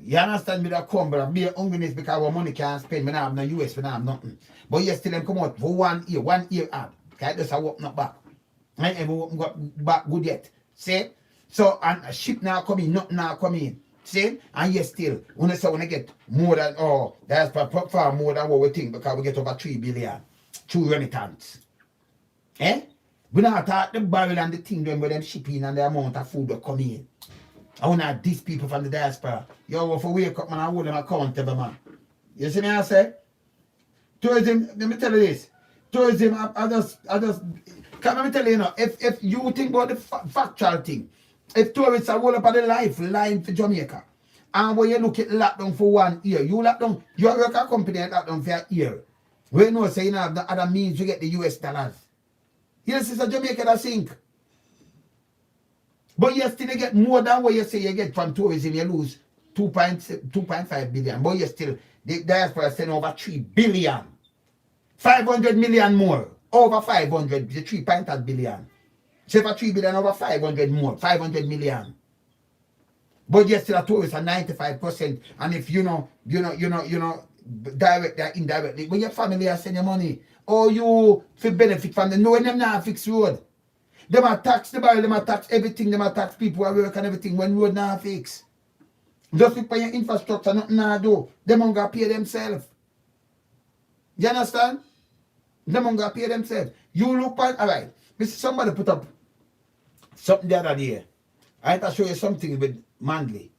You understand me that crumble? I be hungriness because our money can't spend. We don't have no US, we don't have nothing. But you still them come out for 1 year, 1 year out. Okay, that's how open up back. I ain't ever got back good yet. See? So, and a ship now come in, nothing now come in. See? And you still, when I get more than, that's far more than what we think because we get over 3 billion. 2 remittance. Eh? We not talk the barrel and the thing doing with them shipping and the amount of food that come in. I want to these people from the diaspora. You have to wake up, man, I hold them accountable, man. You see me I say? Tourism, let me tell you this. Tourism, I just, can I tell you, you know, if you think about the factual thing, If tourists are all up of the life lying for Jamaica, and when you look at lockdown for 1 year, you lockdown, you work a company at lockdown for a year. We know say you have the other means to get the US dollars. Yes, it's a Jamaica that sink. But you still get more than what you say you get from tourism. You lose 2.5 billion. But you still, the diaspora is sending over 3 billion. 500 million more. Over 500, the 3.5 billion. So for 3 billion, over 500 more. 500 million. But you still a tourist at 95%. And if you know, direct or indirectly, when your family are sending your money, or you feel benefit from them, knowing them now fix road. Them are tax the barrel, them are tax everything, them are tax people who work and everything when road now fix. Just look for your infrastructure, nothing now do. Them are going to pay themselves. You understand? Them are going to pay themselves. You look at, alright, somebody put up something the other day. I had to show you something with Manley.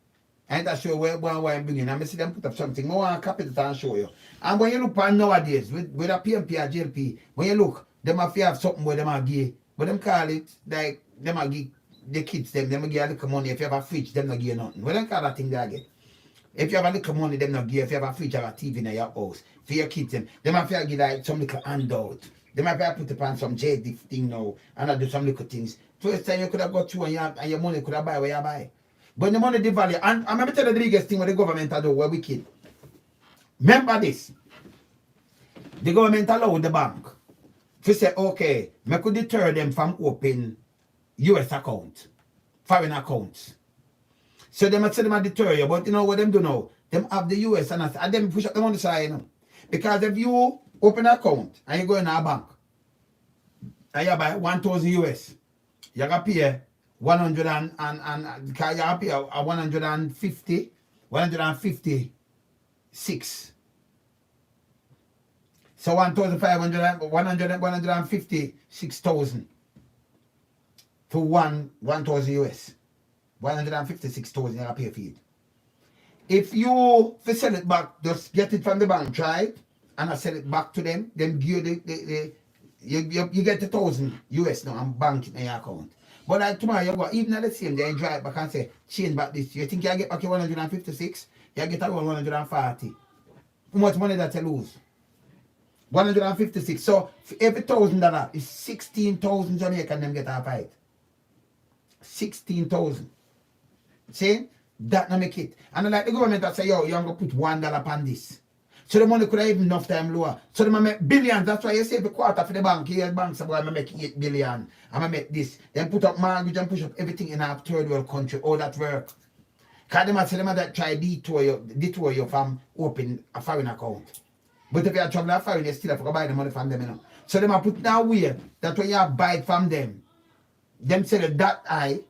I had to show you where I'm bringing. I see them put up something. I want to copy it and show you. And when you look at nowadays, with a PMP or JLP, when you look, them have something where them are give. But them call it like them are give the kids them give a little money. If you have a fridge, them not give nothing. What them call that thing they get? If you have a little money, them not give. If you have a fridge or a TV in your house for your kids, them have to give like some little handout. Them have to put upon some JD thing now and I do some little things. First time you could have got through and your money could have buy where you buy. But the money devalue. And I'm going to tell you the biggest thing what the government do, we're wicked. Remember this. The government allowed the bank to say, okay, I could deter them from opening US account, foreign accounts. So they must say them a deter you, but you know what them do now? Them have the US and them push up them on the side, you know. Because if you open an account and you go in a bank and you buy 1,000 US, you got to pay 100 and you got to pay 156. So 156,000 to 1,000 US. 156,000 you pay for it. If you sell it back, just get it from the bank, try it, and I sell it back to them, then you get 1,000 US now and bank it in your account. But like tomorrow you go, even at the same day, you drive back and say, change back this. You think you get back your 156? You get around 140. How much money that you lose? 156. So for every $1,000 is 16,000 Jamaican them get a fight. 16,000. See? That not make it. And like the government that say, yo, you're going to put $1 upon this. So the money could have even enough time lower. So they make billions. That's why you say every quarter for the bank. Here banks are going to make 8 billion. I'm going to make this. Then put up mortgage and push up everything in our third world country. All that work. Because they say them that try detour you from open a foreign account. But if you are traveling a foreign, you still have to buy the money from them. You know? So they might put that way that when you buy it from them say that I.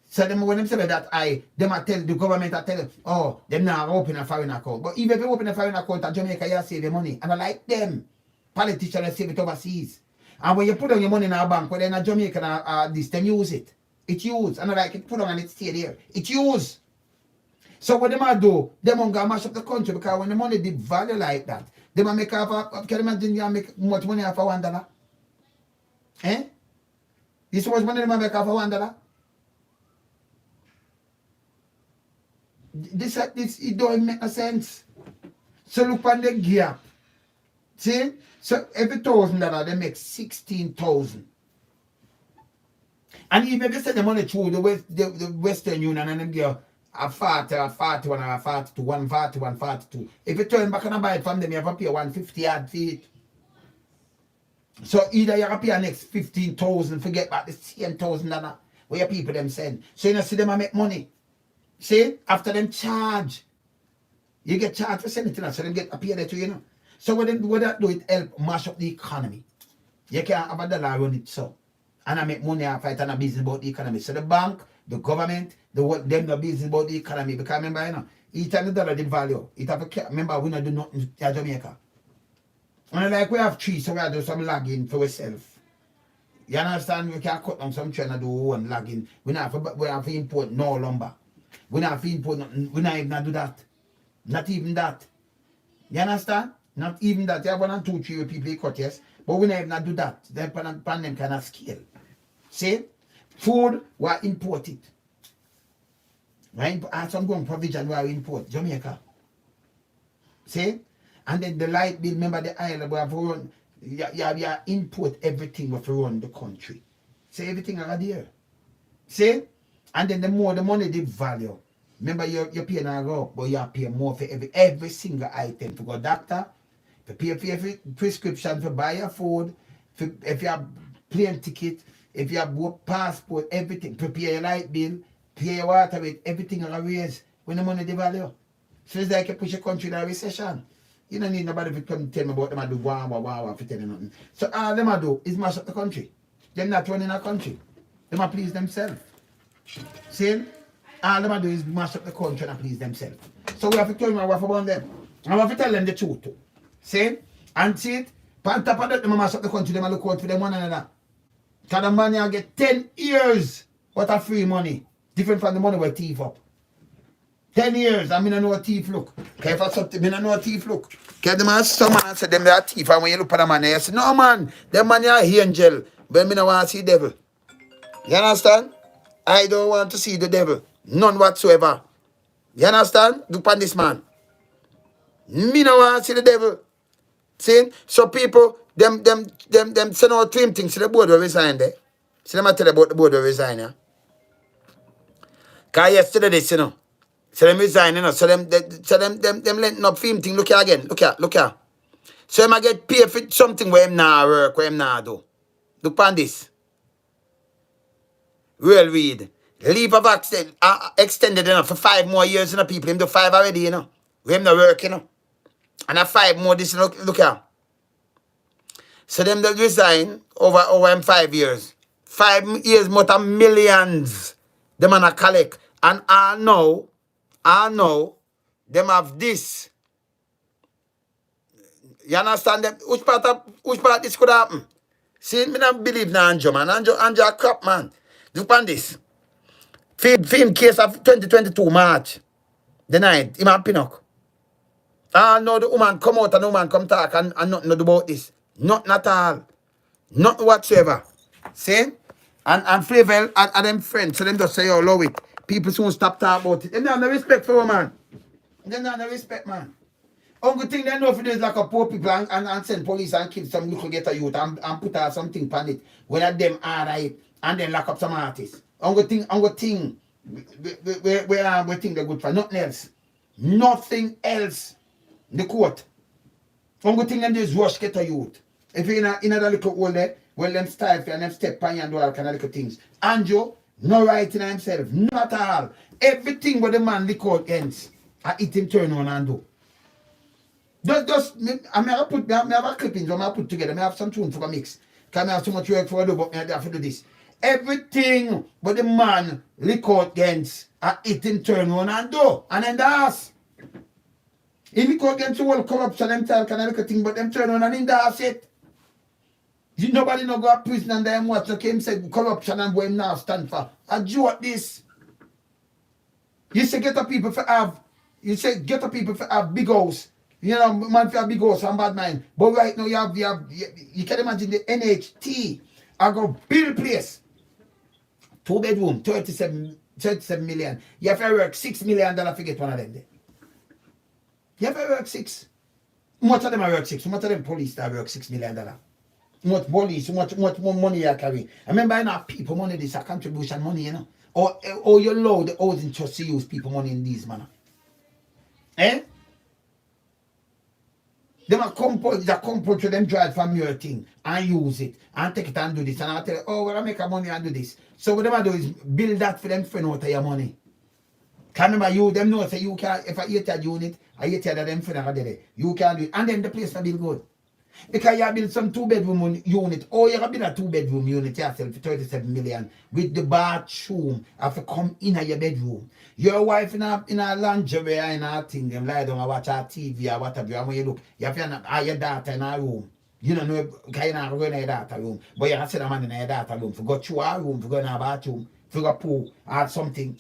So them, when them say that them I tell the government, I tell them, oh, them now open a foreign account. But even if you open a foreign account at Jamaica, you save your money. And I like them. Politicians save it overseas. And when you put on your money in a bank, whether in a Jamaica this, them use it. It use. And I like it, put on and it stay there. It use. So what them I do, them going to mash up the country because when the money did value like that, they might make can you imagine you make much money off of $1? Eh? You see much money they might make off of $1? This it don't make no sense. So look on the gap. See? So every $1,000 they make 16,000. And even if you send the money through the Western Union and them give a 40 or 41 or 42, 140, 142. If you turn back and buy it from them, you have to pay 150 odd feet. So either you have to pay an next 15,000, forget about the same $1,000 where your people them send. So you know see them and make money. See, after them charge, you get charged for sending it, so them get a pay that to you know. So what that do, it help mash up the economy. You can't have a dollar run it so. And I make money and fight and a business about the economy. So the bank, the government, them the business about the economy. Because remember, you know, each time the dollar did value, it have a remember we not do nothing in Jamaica. And like we have trees, so we have to do some lagging for ourselves. You understand? We can cut down some tree and do one lagging. We have to import no lumber. We not import nothing. We not even do that. Not even that. You understand? Not even that. You have 1 and 2, 3 people cut, yes. But we not even do that. Then pan them kind of scale. See? Food, we import it. Right? And some government provision we import. Jamaica. See? And then the light bill, remember the island we have run, you import everything we have to run the country. See, everything are there. See? And then the more the money, the value. Remember, you pay now go up, but you pay more for every single item. For go doctor, to pay for every prescription, for buy your food, for, if you have plane ticket, if you have both passport, everything, prepare your light bill, pay your water with everything are raised when the money the value. So it's like you push your country in a recession. You don't need nobody to come tell me about them and do wow for telling nothing. So all them do is mash up the country. They're not running a country. They might please themselves. See? All them do is mash up the country and please themselves. So we have to tell them what about them. And we have to tell them the truth too. See? And see it? On top of that, they mash up the country, they look out for them one another. Because the money will get 10 years worth of free money. Different from the money we thief up. 10 years, I mean, I know a thief look. Okay, if I something, I know a thief look. Okay, the man, some man said them they are thief, and when you look at the man, you say, no man, them man are angel, but me no want to see devil. You understand? I don't want to see the devil. None whatsoever. You understand? Look at this man. Me no want to see the devil. See? So people, them send out twin things to the board will resign there. See them I tell you about the board will resign, yeah? Because yesterday this, you know. So them resign, you know. So them letting up film thing. Look here again. Look here. So them I get paid for something where him nah work, where him nah do. Look on this. Ruel Reid. Leave of extended enough for 5 more years, you know, people. Him do 5 already, you know. Where him not work, you know. And a 5 more this, you know, look here. So them that resign over him 5 years. 5 years more than millions. Them man a collect. And I know, them have this. You understand them? Which part this could happen? See, me not believe in Anjo, man. Anjo a crap, man. Look on this. Film case of 2022 March. The night, him and Pinnock. Ah, no, the woman come out and the woman come talk and nothing do about this. Nothing at all. Nothing whatsoever. See? And Flavor and them friends, so them just say, oh, love it. People soon stop talking about it. They don't have no respect for a man. They don't have no respect, man. Only thing they know for this is like a poor people and send police and kill some little ghetto youth and put out something on it. When them are right and then lock up some artists. Only thing we think they're good for. Nothing else. Nothing else. The court. Only thing them do is rush ghetto youth. If you're in a little hole there, well, them style and them step on you and do all kind of little things. Anjo, no right in himself. Not at all. Everything what the man lick out ends, I eat him turn on and do. I may have a clippings, I may have put together, I may have some tune for a mix. Because I have so much work for do, but I have to do this. Everything what the man lick out against, I eat him turn on and do. And then the ass. If he go against the whole corruption, them tell kind of little thing, but them turn on and in the ass it. Nobody no go to prison and them watch, okay, him say corruption and what him now stand for. I joke this. You say get the people for have big house. You know, man for a big house and bad mind. But right now you can imagine the NHT. I go build place. 2 bedroom, 37 million. You have to work $6 million to get one of them there. You have to work 6. Much of them are work 6. Much of them police that work $6 million. Much police, much more money you carry. I remember you know people money this a contribution money, you know. Or you allow the housing trust to use people money in this manner. Eh? They are compulsory them drive from your thing and use it and take it and do this. And I tell you, oh, well, I make a money and do this. So what they do is build that for them friend out of your money. Can remember them know say you can if I eat a unit, I eat that them friend are there. You can do it. And then the place will build good. Because you build some 2-bedroom unit, or you build a 2-bedroom unit yourself for 37 million with the bathroom have to come in your bedroom. Your wife in a lingerie in a thing, them lie down and watch her TV or whatever. And when you look, you have your daughter in her room. You don't know, because you're not going in your daughter's room. But you can see the man in your daughter's room. For go to her room, for go in her bathroom, for go pool or something.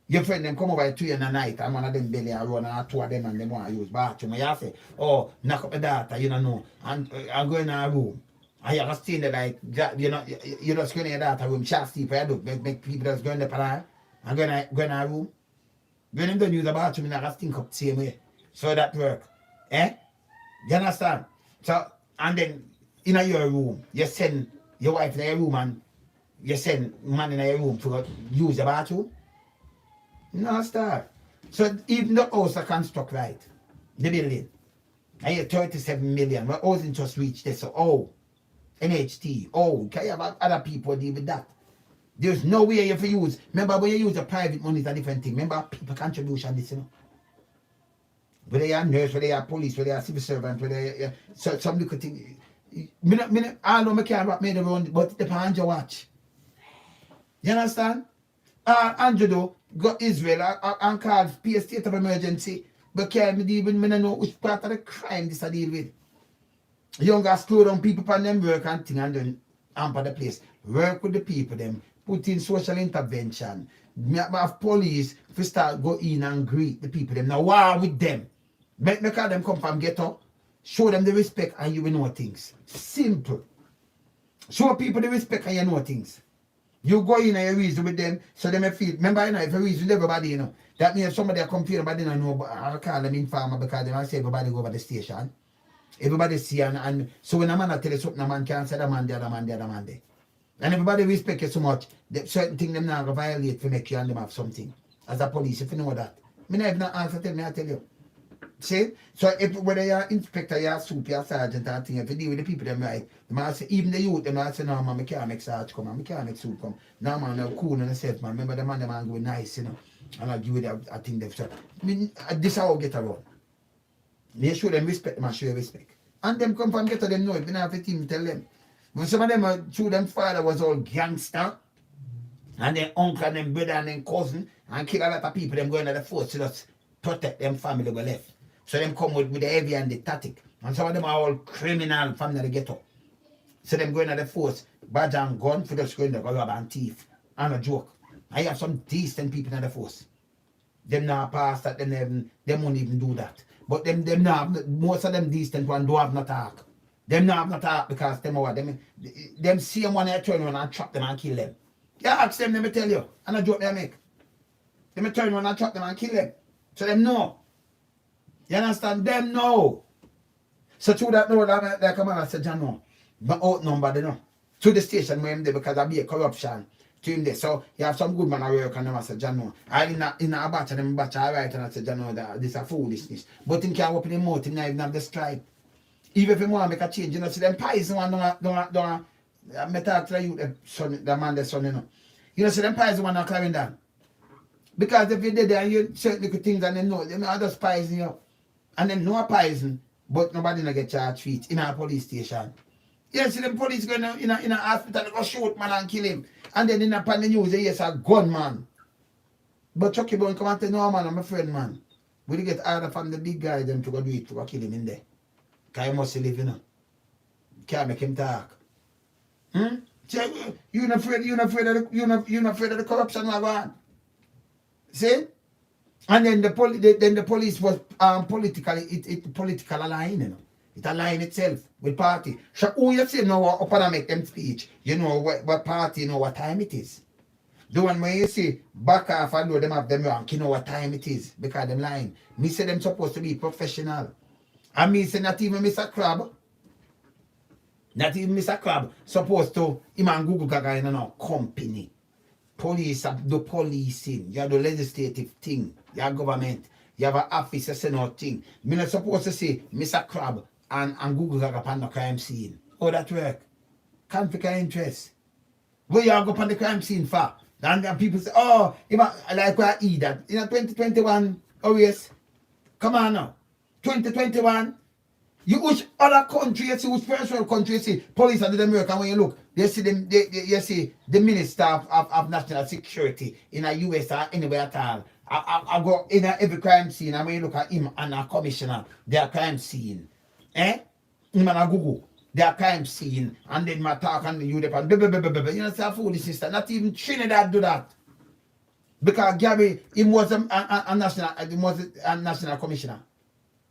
Your friend them come over to you in the night and one of them belly and run and 2 of them and them want to use bathroom. And you say, oh, knock up the daughter, you don't know. And go in her room. And you have to stay in there like, you just go in your daughter room, shall sleep where you do, make people just go in the parlor and go in a room. When them don't use the bathroom, you have to stink up the same way. So that work. Eh? You understand? So, and then in your room, you send your wife in your room and you send man in your room to use the bathroom. No, star. So even the house are construct right, the building, and you 37 million, but housing just reached this. So, NHT, can you have other people deal with that? There's no way you have to use. Remember, when you use the private money, it's a different thing. Remember, people contribution, this, Whether you're a nurse, whether you're a police, whether you're a civil servant, whether you're some little thing. I know I can't wrap me around, but it depends on your watch. You understand? Andrew though, got Israel and called pay a state of emergency, but can't even know which part of the crime this I deal with. You got to slow down people on them work and thing and then hamper the place. Work with the people them, put in social intervention. Have police to start go in and greet the people them. Now war with them. Make them come from ghetto. Show them the respect and you will know things. Simple. Show people the respect and you know things. You go in and you reason with them so they may feel. Remember, if you reason with everybody, that means if somebody come feel about they don't know, I'll call them informer because they might say everybody go over the station. Everybody see and so when a man tell you something, a man can't say the man, the other man, the other man there. And everybody respect you so much, certain things them not going to violate to make you and them have something. As a police, if you know that. Me not even answer tell me, I tell you. See? So if whether you're inspector, you're super, you're sergeant, and thing, if you deal with the people them right, they might say, even the youth, they might say, no man, I can't make sarge come, I can't make soup come. No man, I'm cool and safe man. Remember the man go nice, And I give you that thing they so. I mean, this is how I get around. They show them respect, them and show respect. And them come from ghetto, them know it. We don't have a team tell them. When some of them, through them father was all gangster, and then uncle and them brother and then cousin, and kill a lot of people, them going to the force to just protect them family were left. So them come with the heavy and the tactic. And some of them are all criminal from the ghetto. So them going to the force, badge and gun for just going to go rob and thief. And a joke. I have some decent people in the force. Them not pass that, them won't even do that. But them not, most of them decent ones don't have no talk. Them not have no talk because them same one I turn around and trap them and kill them. You ask them, let me tell you. And a joke they make. Them turn around and trap them and kill them. So them know. You understand? Them know. So through that know that like a man I said, John no. But outnumber they know. To the station where I'm there because I be a corruption. To him there. So you have some good man I work and them I said, John no. I in a batch and them batch I write and I said, John no, that this is a foolishness. But him can't open his mouth, him not even have the stripe. Even if he want to make a change, see them pies one don't I talk to the youth, the man, the son, see them pies one not carrying down. Because if you did there, you certain little things and they know, they know others poison you. And them know a poison, but nobody not get charged for it in a police station. You see them police going in a hospital, they go shoot man and kill him. And then in a pan the news, they yes a gunman. But Chucky Bone come and tell no man, I'm a friend man. We get order from the big guy them to go do it, to go kill him in there. Because he must live, Can't make him talk. You're not afraid of the corruption I want. See? And then the police was political align, It align itself with party. So who you say now up and make them speech, you know what party, you know what time it is. The one where you see back off and know them have them wrong, you know what time it is, because them lying. Me say them supposed to be professional. And me say not even Mr. Crab. Not even Mr. Crab supposed to him and Google Gaga in a company. Police have the policing, you have the legislative thing, you have government, you have an office, you say no thing. Me not supposed to say Mr. Crab and Google Gaga upon the crime scene. How that work? Conflict of interest. Where you go upon the crime scene for? And people say, oh, like where I eat that. 2021, oh yes. Come on now. 2021. You which other country, you see which first world country you see police and the American when you look, you see them you see the Minister of National Security in a US or anywhere at all. I go in every crime scene and when you look at him and a commissioner, their crime scene. Him and a Google, their crime scene, and then my talk and you depend. You know, it's a foolishness. Not even Trinidad do that. Because Gary, he was a national commissioner.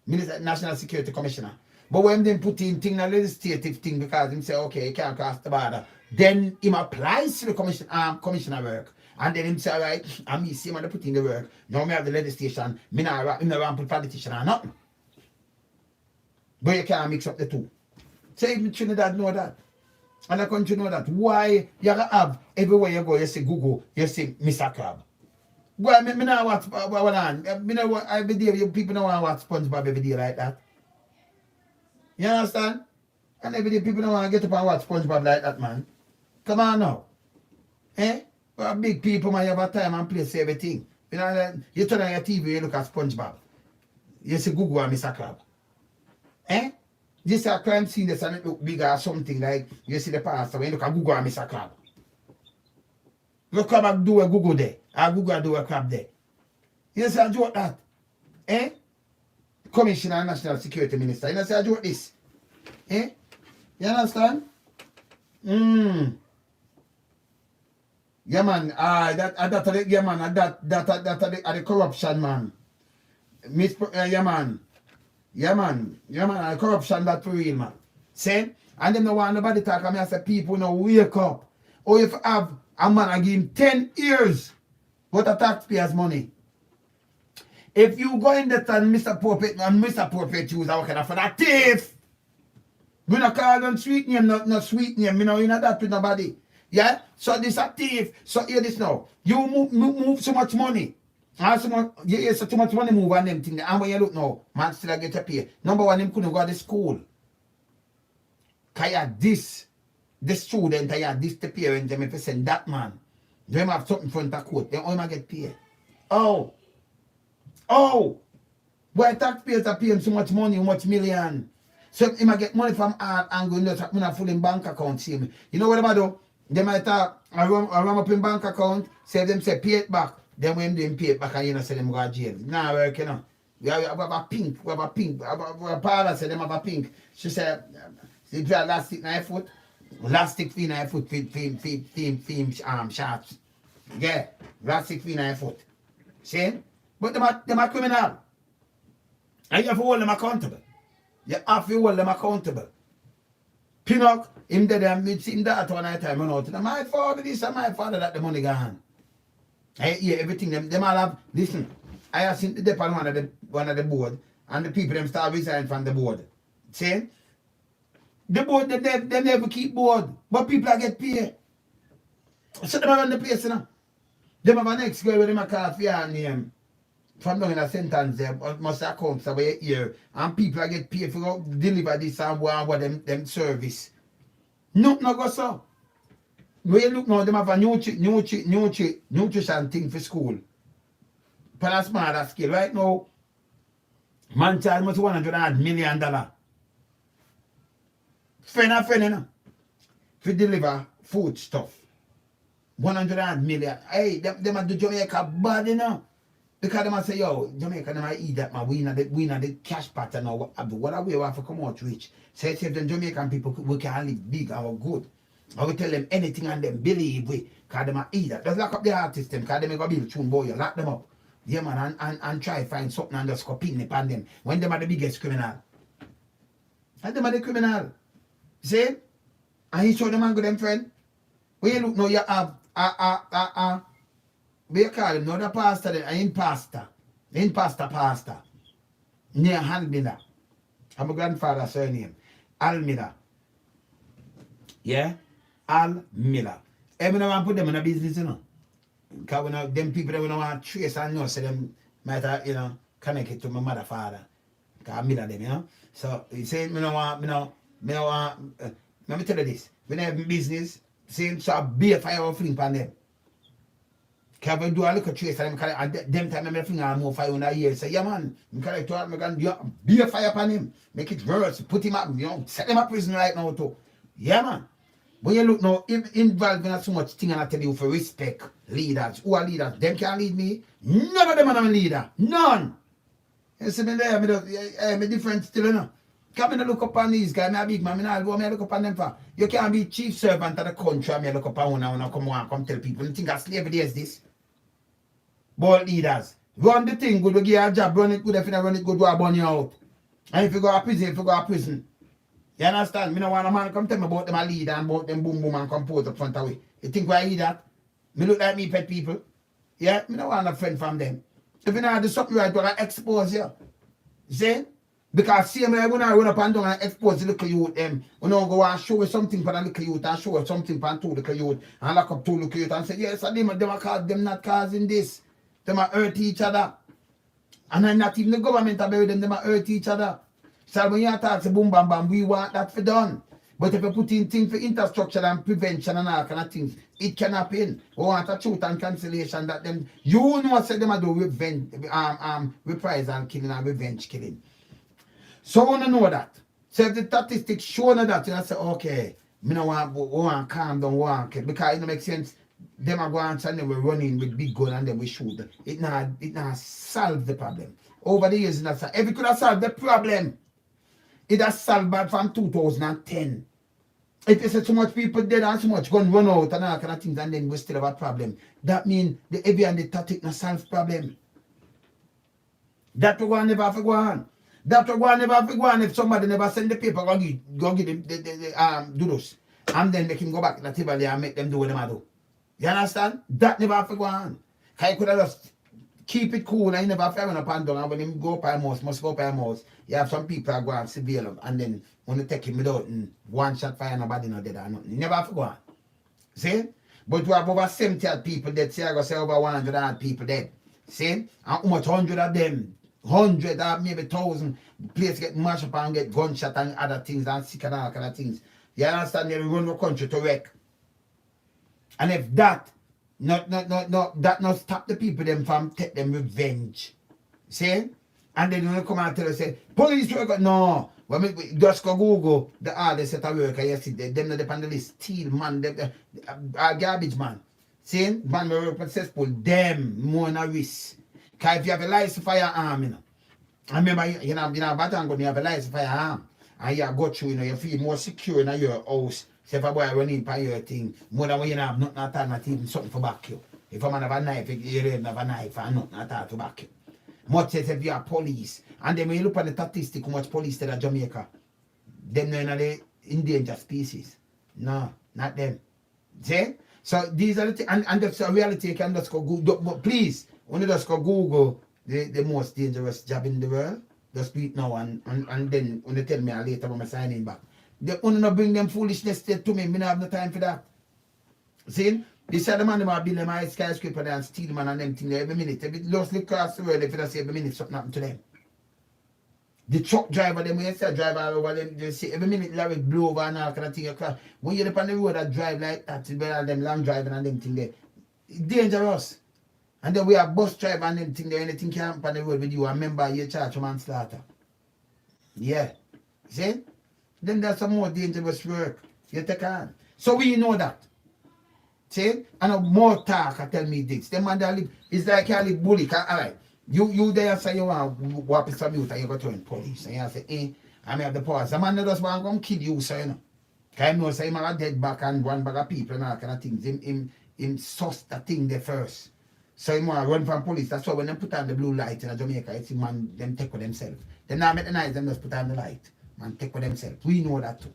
Minister, National Security Commissioner. But when they put in thing, a legislative thing, because him say, okay, you can't cross the border, then him applies to the commissioner work. And then him say, all right, and me see him and put in the work. Now me have the legislation, me not put politician or nothing. But you can't mix up the two. So even Trinidad know that. And the country know that. Why you have everywhere you go, you see Google, you see Mr. Crab. Well, me not watch what on. Me not watch every day. You people don't want to watch SpongeBob every day like that. You understand? And every day people don't want to get up and watch SpongeBob like that, man. Come on now. Eh? Well, big people, man, you have a time and place everything. You know, you turn on your TV, you look at SpongeBob. You see Google and Mr. Crab. Eh? This is a crime scene that's and it look bigger or something like you see the pastor when you look at Google and Mr. Crab. You come back do a Google there. Or Google do a crab there. You see a joke that? Eh? Commissioner and National Security Minister. You know see a joke this? Eh? You understand? Yeah man, that the corruption man. Yeah man, corruption that for real man. See? And them no want nobody talk and I say people no wake up. Or if have a man I give him 10 years what a taxpayers money. If you go in that and Mr. Prophet use our kind of for that thief. We not call them sweet name, not sweet name, you know that with nobody. Yeah? So this a thief. So hear this now. You move so much money. You hear so too much money move on them things. And when you look now, man still get a pay. Number one, him couldn't go to school. Cause the student, this the parent, them if you send that man, them have something in front of court, they only get paid. Oh! Why taxpayers are paying so much money, much million? So he might get money from art and go not full in bank account, see me. You know what about do? They might talk, I run up in bank account, say them say pay it back. Then when they pay it back and you know say them go to jail. Nah, work, you know. We have a pink, a parlor say them have a pink. She said, see if you have elastic 9 foot, elastic fee 9 foot, film shots. Yeah, elastic fee 9 foot. See? But them are criminal. And you have to hold them accountable. You have to hold them accountable. Pinnock, him dead and me sitting that one night time, you know, my father this and my father that the money gone. I hear everything, them all have, listen, I have seen the dep on one of the board, and the people them start resign from the board. See? The board, they never keep board, but people are get paid. So them run the place, you know. Them have an next girl with them a call for your name. From down in a sentence there, must account for a year, and people are get paid for deliver this and what them service. No go so. When you look now, them have a nutrition thing for school. For a smaller scale. Right now, man charge must $100 million. Friend, you know, to deliver food stuff. 100 million. Hey, them do Jamaica bad, you know. Because them say, yo, Jamaica, them eat that, man. We not the cash pattern now. What are we have to come out rich? Say, if the Jamaican people, we can live big and good. I will tell them anything and them believe we. Because them eat that. Just lock up the artist them. Because them go build tune boy. You lock them up. Yeah, man. And try to find something and just copy upon them. When them are the biggest criminal. And them are the criminal. See? And he show them and go them friend. When you look now, you have we call him another pastor, an pastor, near Almida. I'm a grandfather's surname. Almida. Yeah? Almida. Every now and put them in a business, you know. Because when them people that don't want to trace and know, so them might have, you know, connect it to my mother, father. Because Almida them, you know. So he said, let me tell you this. When I have business, saying so be a fire offering on them. Can we do a little trace and them time I'm finger more fire on a year. Say, yeah man, I can be a fire upon him, make it worse, put him up, you know, set him up prison right now too. Yeah man. When you look now, involved in so much thing and I tell you for respect leaders. Who are leaders? Them can't lead me. None of them are a leader. None. You see me there, I'm different still, you know. Come and look upon these guys, I'm a big man, I look upon them for. You can't be chief servant of the country and I look upon one and come tell people. You think that slavery is this? Bold leaders. Run the thing good, we give you a job, run it good, if you don't run it good, we burn you out. And if you go to prison, if you go to prison. You understand? Me no want a man come tell me about them a leader and about them boom boom and compose up front away. You think why I eat that? Me look like me pet people. Yeah, me no want a friend from them. If you know do something right, I expose you. You see? Because see me when I run up and down and expose the little youth them. You know go and show you something for the little youth and show you something for two little youth and lock up two little youth and say, yes, them are cause them not causing this. Them are hurt each other. And I'm not even the government about them are hurt each other. So when you talk to boom bam bam, we want that for done. But if you put in things for infrastructure and prevention and all kind of things, it can happen. We want a truth and cancellation that them you know say them do revenge reprisal killing and revenge killing. So I want to know that. So if the statistics show that, you say, okay, me no want calm down, want because it don't make sense. Them are going and they were running with big gun and then we shoot. It not solve the problem. Over the years, if it could have solved the problem, it has solved back from 2010. If you say so much people dead and so much gun run out and all kind of things and then we still have a problem, that means the heavy and the tactic not solve problem. That will never have to go on. That will never have to go on if somebody never send the paper, go give them do those. And then they can go back to the table and make them do what they do. You understand? That never have to go on. Because you could have just keep it cool and you never have to run up and down. And when him go up a mouse, must go up a mouse. You have some people that go and severe him and then when they take him without one shot fire, nobody no dead or nothing. You never have to go on. See? But we have over 70 people dead. See, I go say over 100 people dead. See? And how much 100 of them? 100 or maybe 1,000 places get mashed up and get gunshot and other things and sick and all kind of things. You understand? They run the country to wreck. And if that that not stop the people them from take them revenge. See? And then when they come and tell us, say, police work, no. When we just go Google the hardest set of worker yesterday, them not on the list, steel man, garbage man. See? Man we work successful, them more than a risk. Because if you have a license for your arm, you know. I remember you know Batango, you have a license for your arm. And you go through, you know, you feel more secure in your house. So if a boy run in for your thing, more than when you have nothing alternative, something for back you. If a man have a knife, you don't have a knife and nothing at all to back you. Much as if you are police. And then when you look at the statistics, how much police there at Jamaica, them not in the endangered species. No, not them. See? So these are the things, and that's a reality. You can just go Google, but please, when you just go Google the most dangerous job in the world, just do it now and then when they tell me later when I'm signing back. They only not bring them foolishness to me. Me not have no time for that. See? This are the man who are building my skyscraper there and steal man and them things every minute. If it lost across the world, if it say every minute something happen to them. The truck driver, them when you say drive all over them, you see every minute lorry blow over and all kind of thing across. When you're up on the road that drive like that, it's better them long driving and them thing there. It's dangerous. And then we have bus driver and them thing there, anything can happen on the road with you. And remember you charge manslaughter. Yeah. See? Then there's some more dangerous work. You take on. So we know that. See? And more talk I tell me this. Them man that live, it's like you live bully. Alright. You there say you want to whop some youth and you go to the police. And you say, I may have the powers. The man that just want to come kill you, so you know. Because I know say him have a dead back and one bag of people and all kind of things. Him suss that thing there first. So him want to run from police. That's why when they put on the blue light in Jamaica, it's him man them take with themselves. They now make the night them just put on the light. Man take with themselves. We know that too.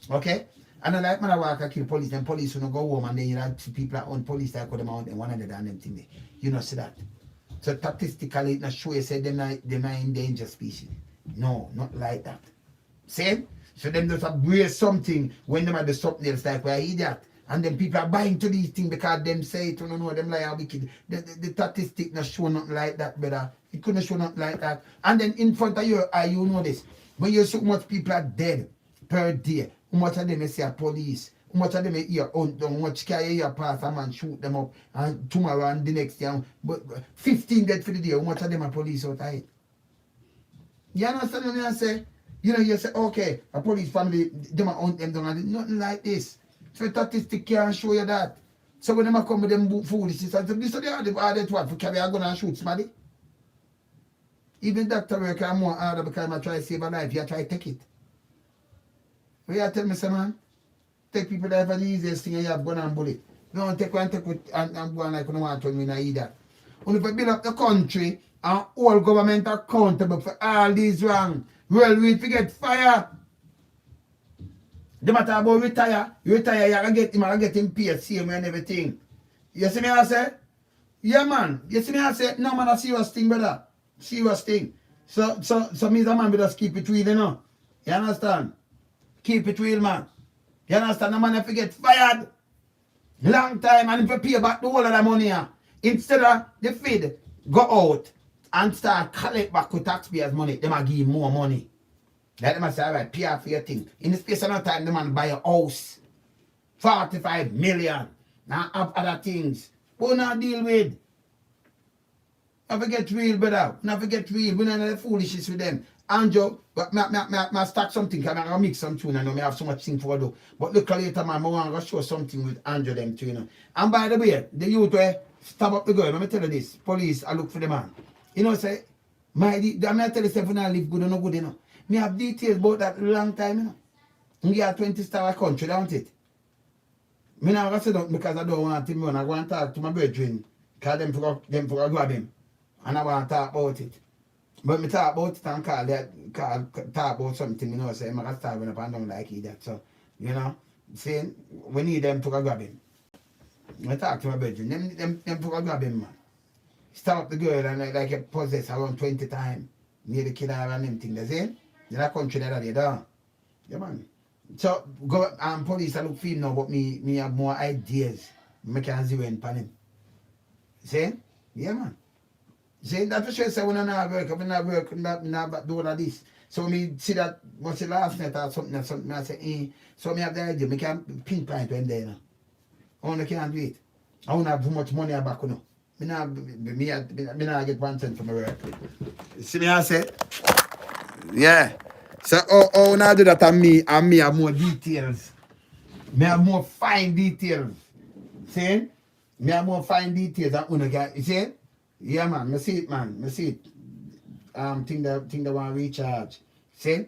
Okay? And I like man I walk and kill police, then police will go home and then you know people that own police that go them out and one of them and them thing there. You know see that. So statistically it not show you say them not endangered species. No, not like that. See? So them just brace something when them are the something else like where idiot. And then people are buying to these things because them say it, you know, them lie are wicked. The statistic not show nothing like that, brother. It couldn't show nothing like that. And then in front of your eye, you know this. When you see how much people are dead per day, how much of them say police, how much of them hear hunt down, how much can you hear pass a man shoot them up, and tomorrow and the next day, but 15 dead for the day, how much of them are police out of it? You understand what I say? You know, you say, okay, a police family, them are hunt them down, and nothing like this. So statistic can't show you that. So when them come with them foolishness, and this is the hardest one for carry a gun and shoot somebody. Even doctor work are more harder because I try to save a life, you try to take it. What you tell me, say, man? Take people that have the easiest thing and you have gun and bullet. Don't take one take with and go on like you don't want to me either. Only if you build up the country and all government accountable for all these wrong. Ruel Reid get fire. The matter about retire, you retire, you gonna get him paid same and everything. You see me I say? Yeah man. You see me I say, no man, a serious thing, brother. Serious thing. So me the man we just keep it real, you know. You understand? Keep it real, man. You understand? The man if you get fired long time and if you pay back the whole of the money here. Instead of the feed go out and start collect back with taxpayers' money, they might give you more money. Like them say, all right, pay for your thing. In the space of no time, the man buy a house. 45 million. Now have other things. Who not deal with? Never get real, brother. Never get real. We don't have the foolishness with them. Andrew, but I stack something. I'm going to mix some tune. I know I have so much thing for do. But look later, man, I want to show something with Andrew them too, you know. And by the way, the youth stab up the girl. Let me tell you this. Police, I look for the man. You know, say, I'm going to tell you, if I live good or not good, you know. Me have details about that long time, you know. We have 20-star country, don't it? Me now say that because I don't want him. I want to talk to my brethren. Because them for grab him. And I want to talk about it. But me talk about it and talk about something, you know, say, I'm going to start up and down like that. So, you know, saying, we need them to grab him. I talk to my brethren. Them for grab him, man. Stop the girl and like a possess around 20 times. Near the kid and them thing, that's it. In that country that they done. Yeah, man. So, police I look for him now, but me have more ideas. I can zero in on him. See? Yeah, man. See, that's for sure, say, when I not work, I not work, not do all of this. So, me see that, what's the last night or something, I say, so me have the idea, me can pinpoint when there now. I only can't do it. I don't have too much money back, you know. Me not get 1 cent from my work. See me, I say? Yeah. So, when I do that, and me have more details. Me have more fine details. See? Me have more fine details than una get. You see? Yeah, man. Me see it, man. Me see it. Think they want to recharge. See?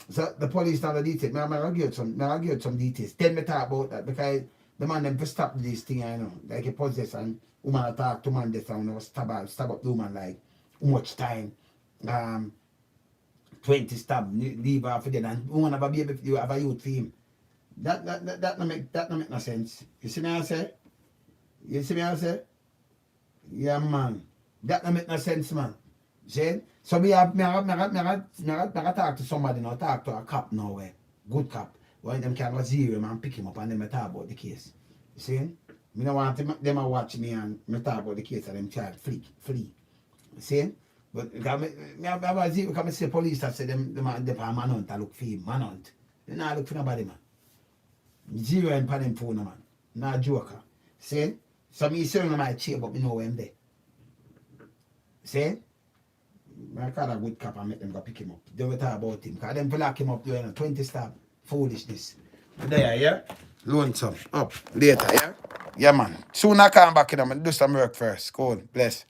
So, the police have the details. I'll give you some details. Tell me talk about that because the man them to stop this thing, I know. Like a possess and woman attack to man this and stab up the woman like how much time. 20 stab, leave her for them, and woman have a baby, you have a youth for him. That no make no sense. You see me I say? You see me I say? Yeah, man. That no make no sense, man. See? So me talk to somebody now, talk to a cop now, good cop. Why them can go zero him and pick him up and then me talk about the case. You see? Me no want them to watch me and me talk about the case and them child flee. You see? But because I say police that say them manhunt to look for him, manhunt. They not look for nobody, man. Zero in pan him phone, man. Not joker. See? So me say on my chair, but me know where I'm there. See? I call a good cop and make them go pick him up. They will talk about him. Because them to lock him up doing 20 stab. Foolishness. There, yeah? Lonesome. Up. Later, yeah? Yeah, man. Soon I come back in, I'm do some work first. Cool. Bless.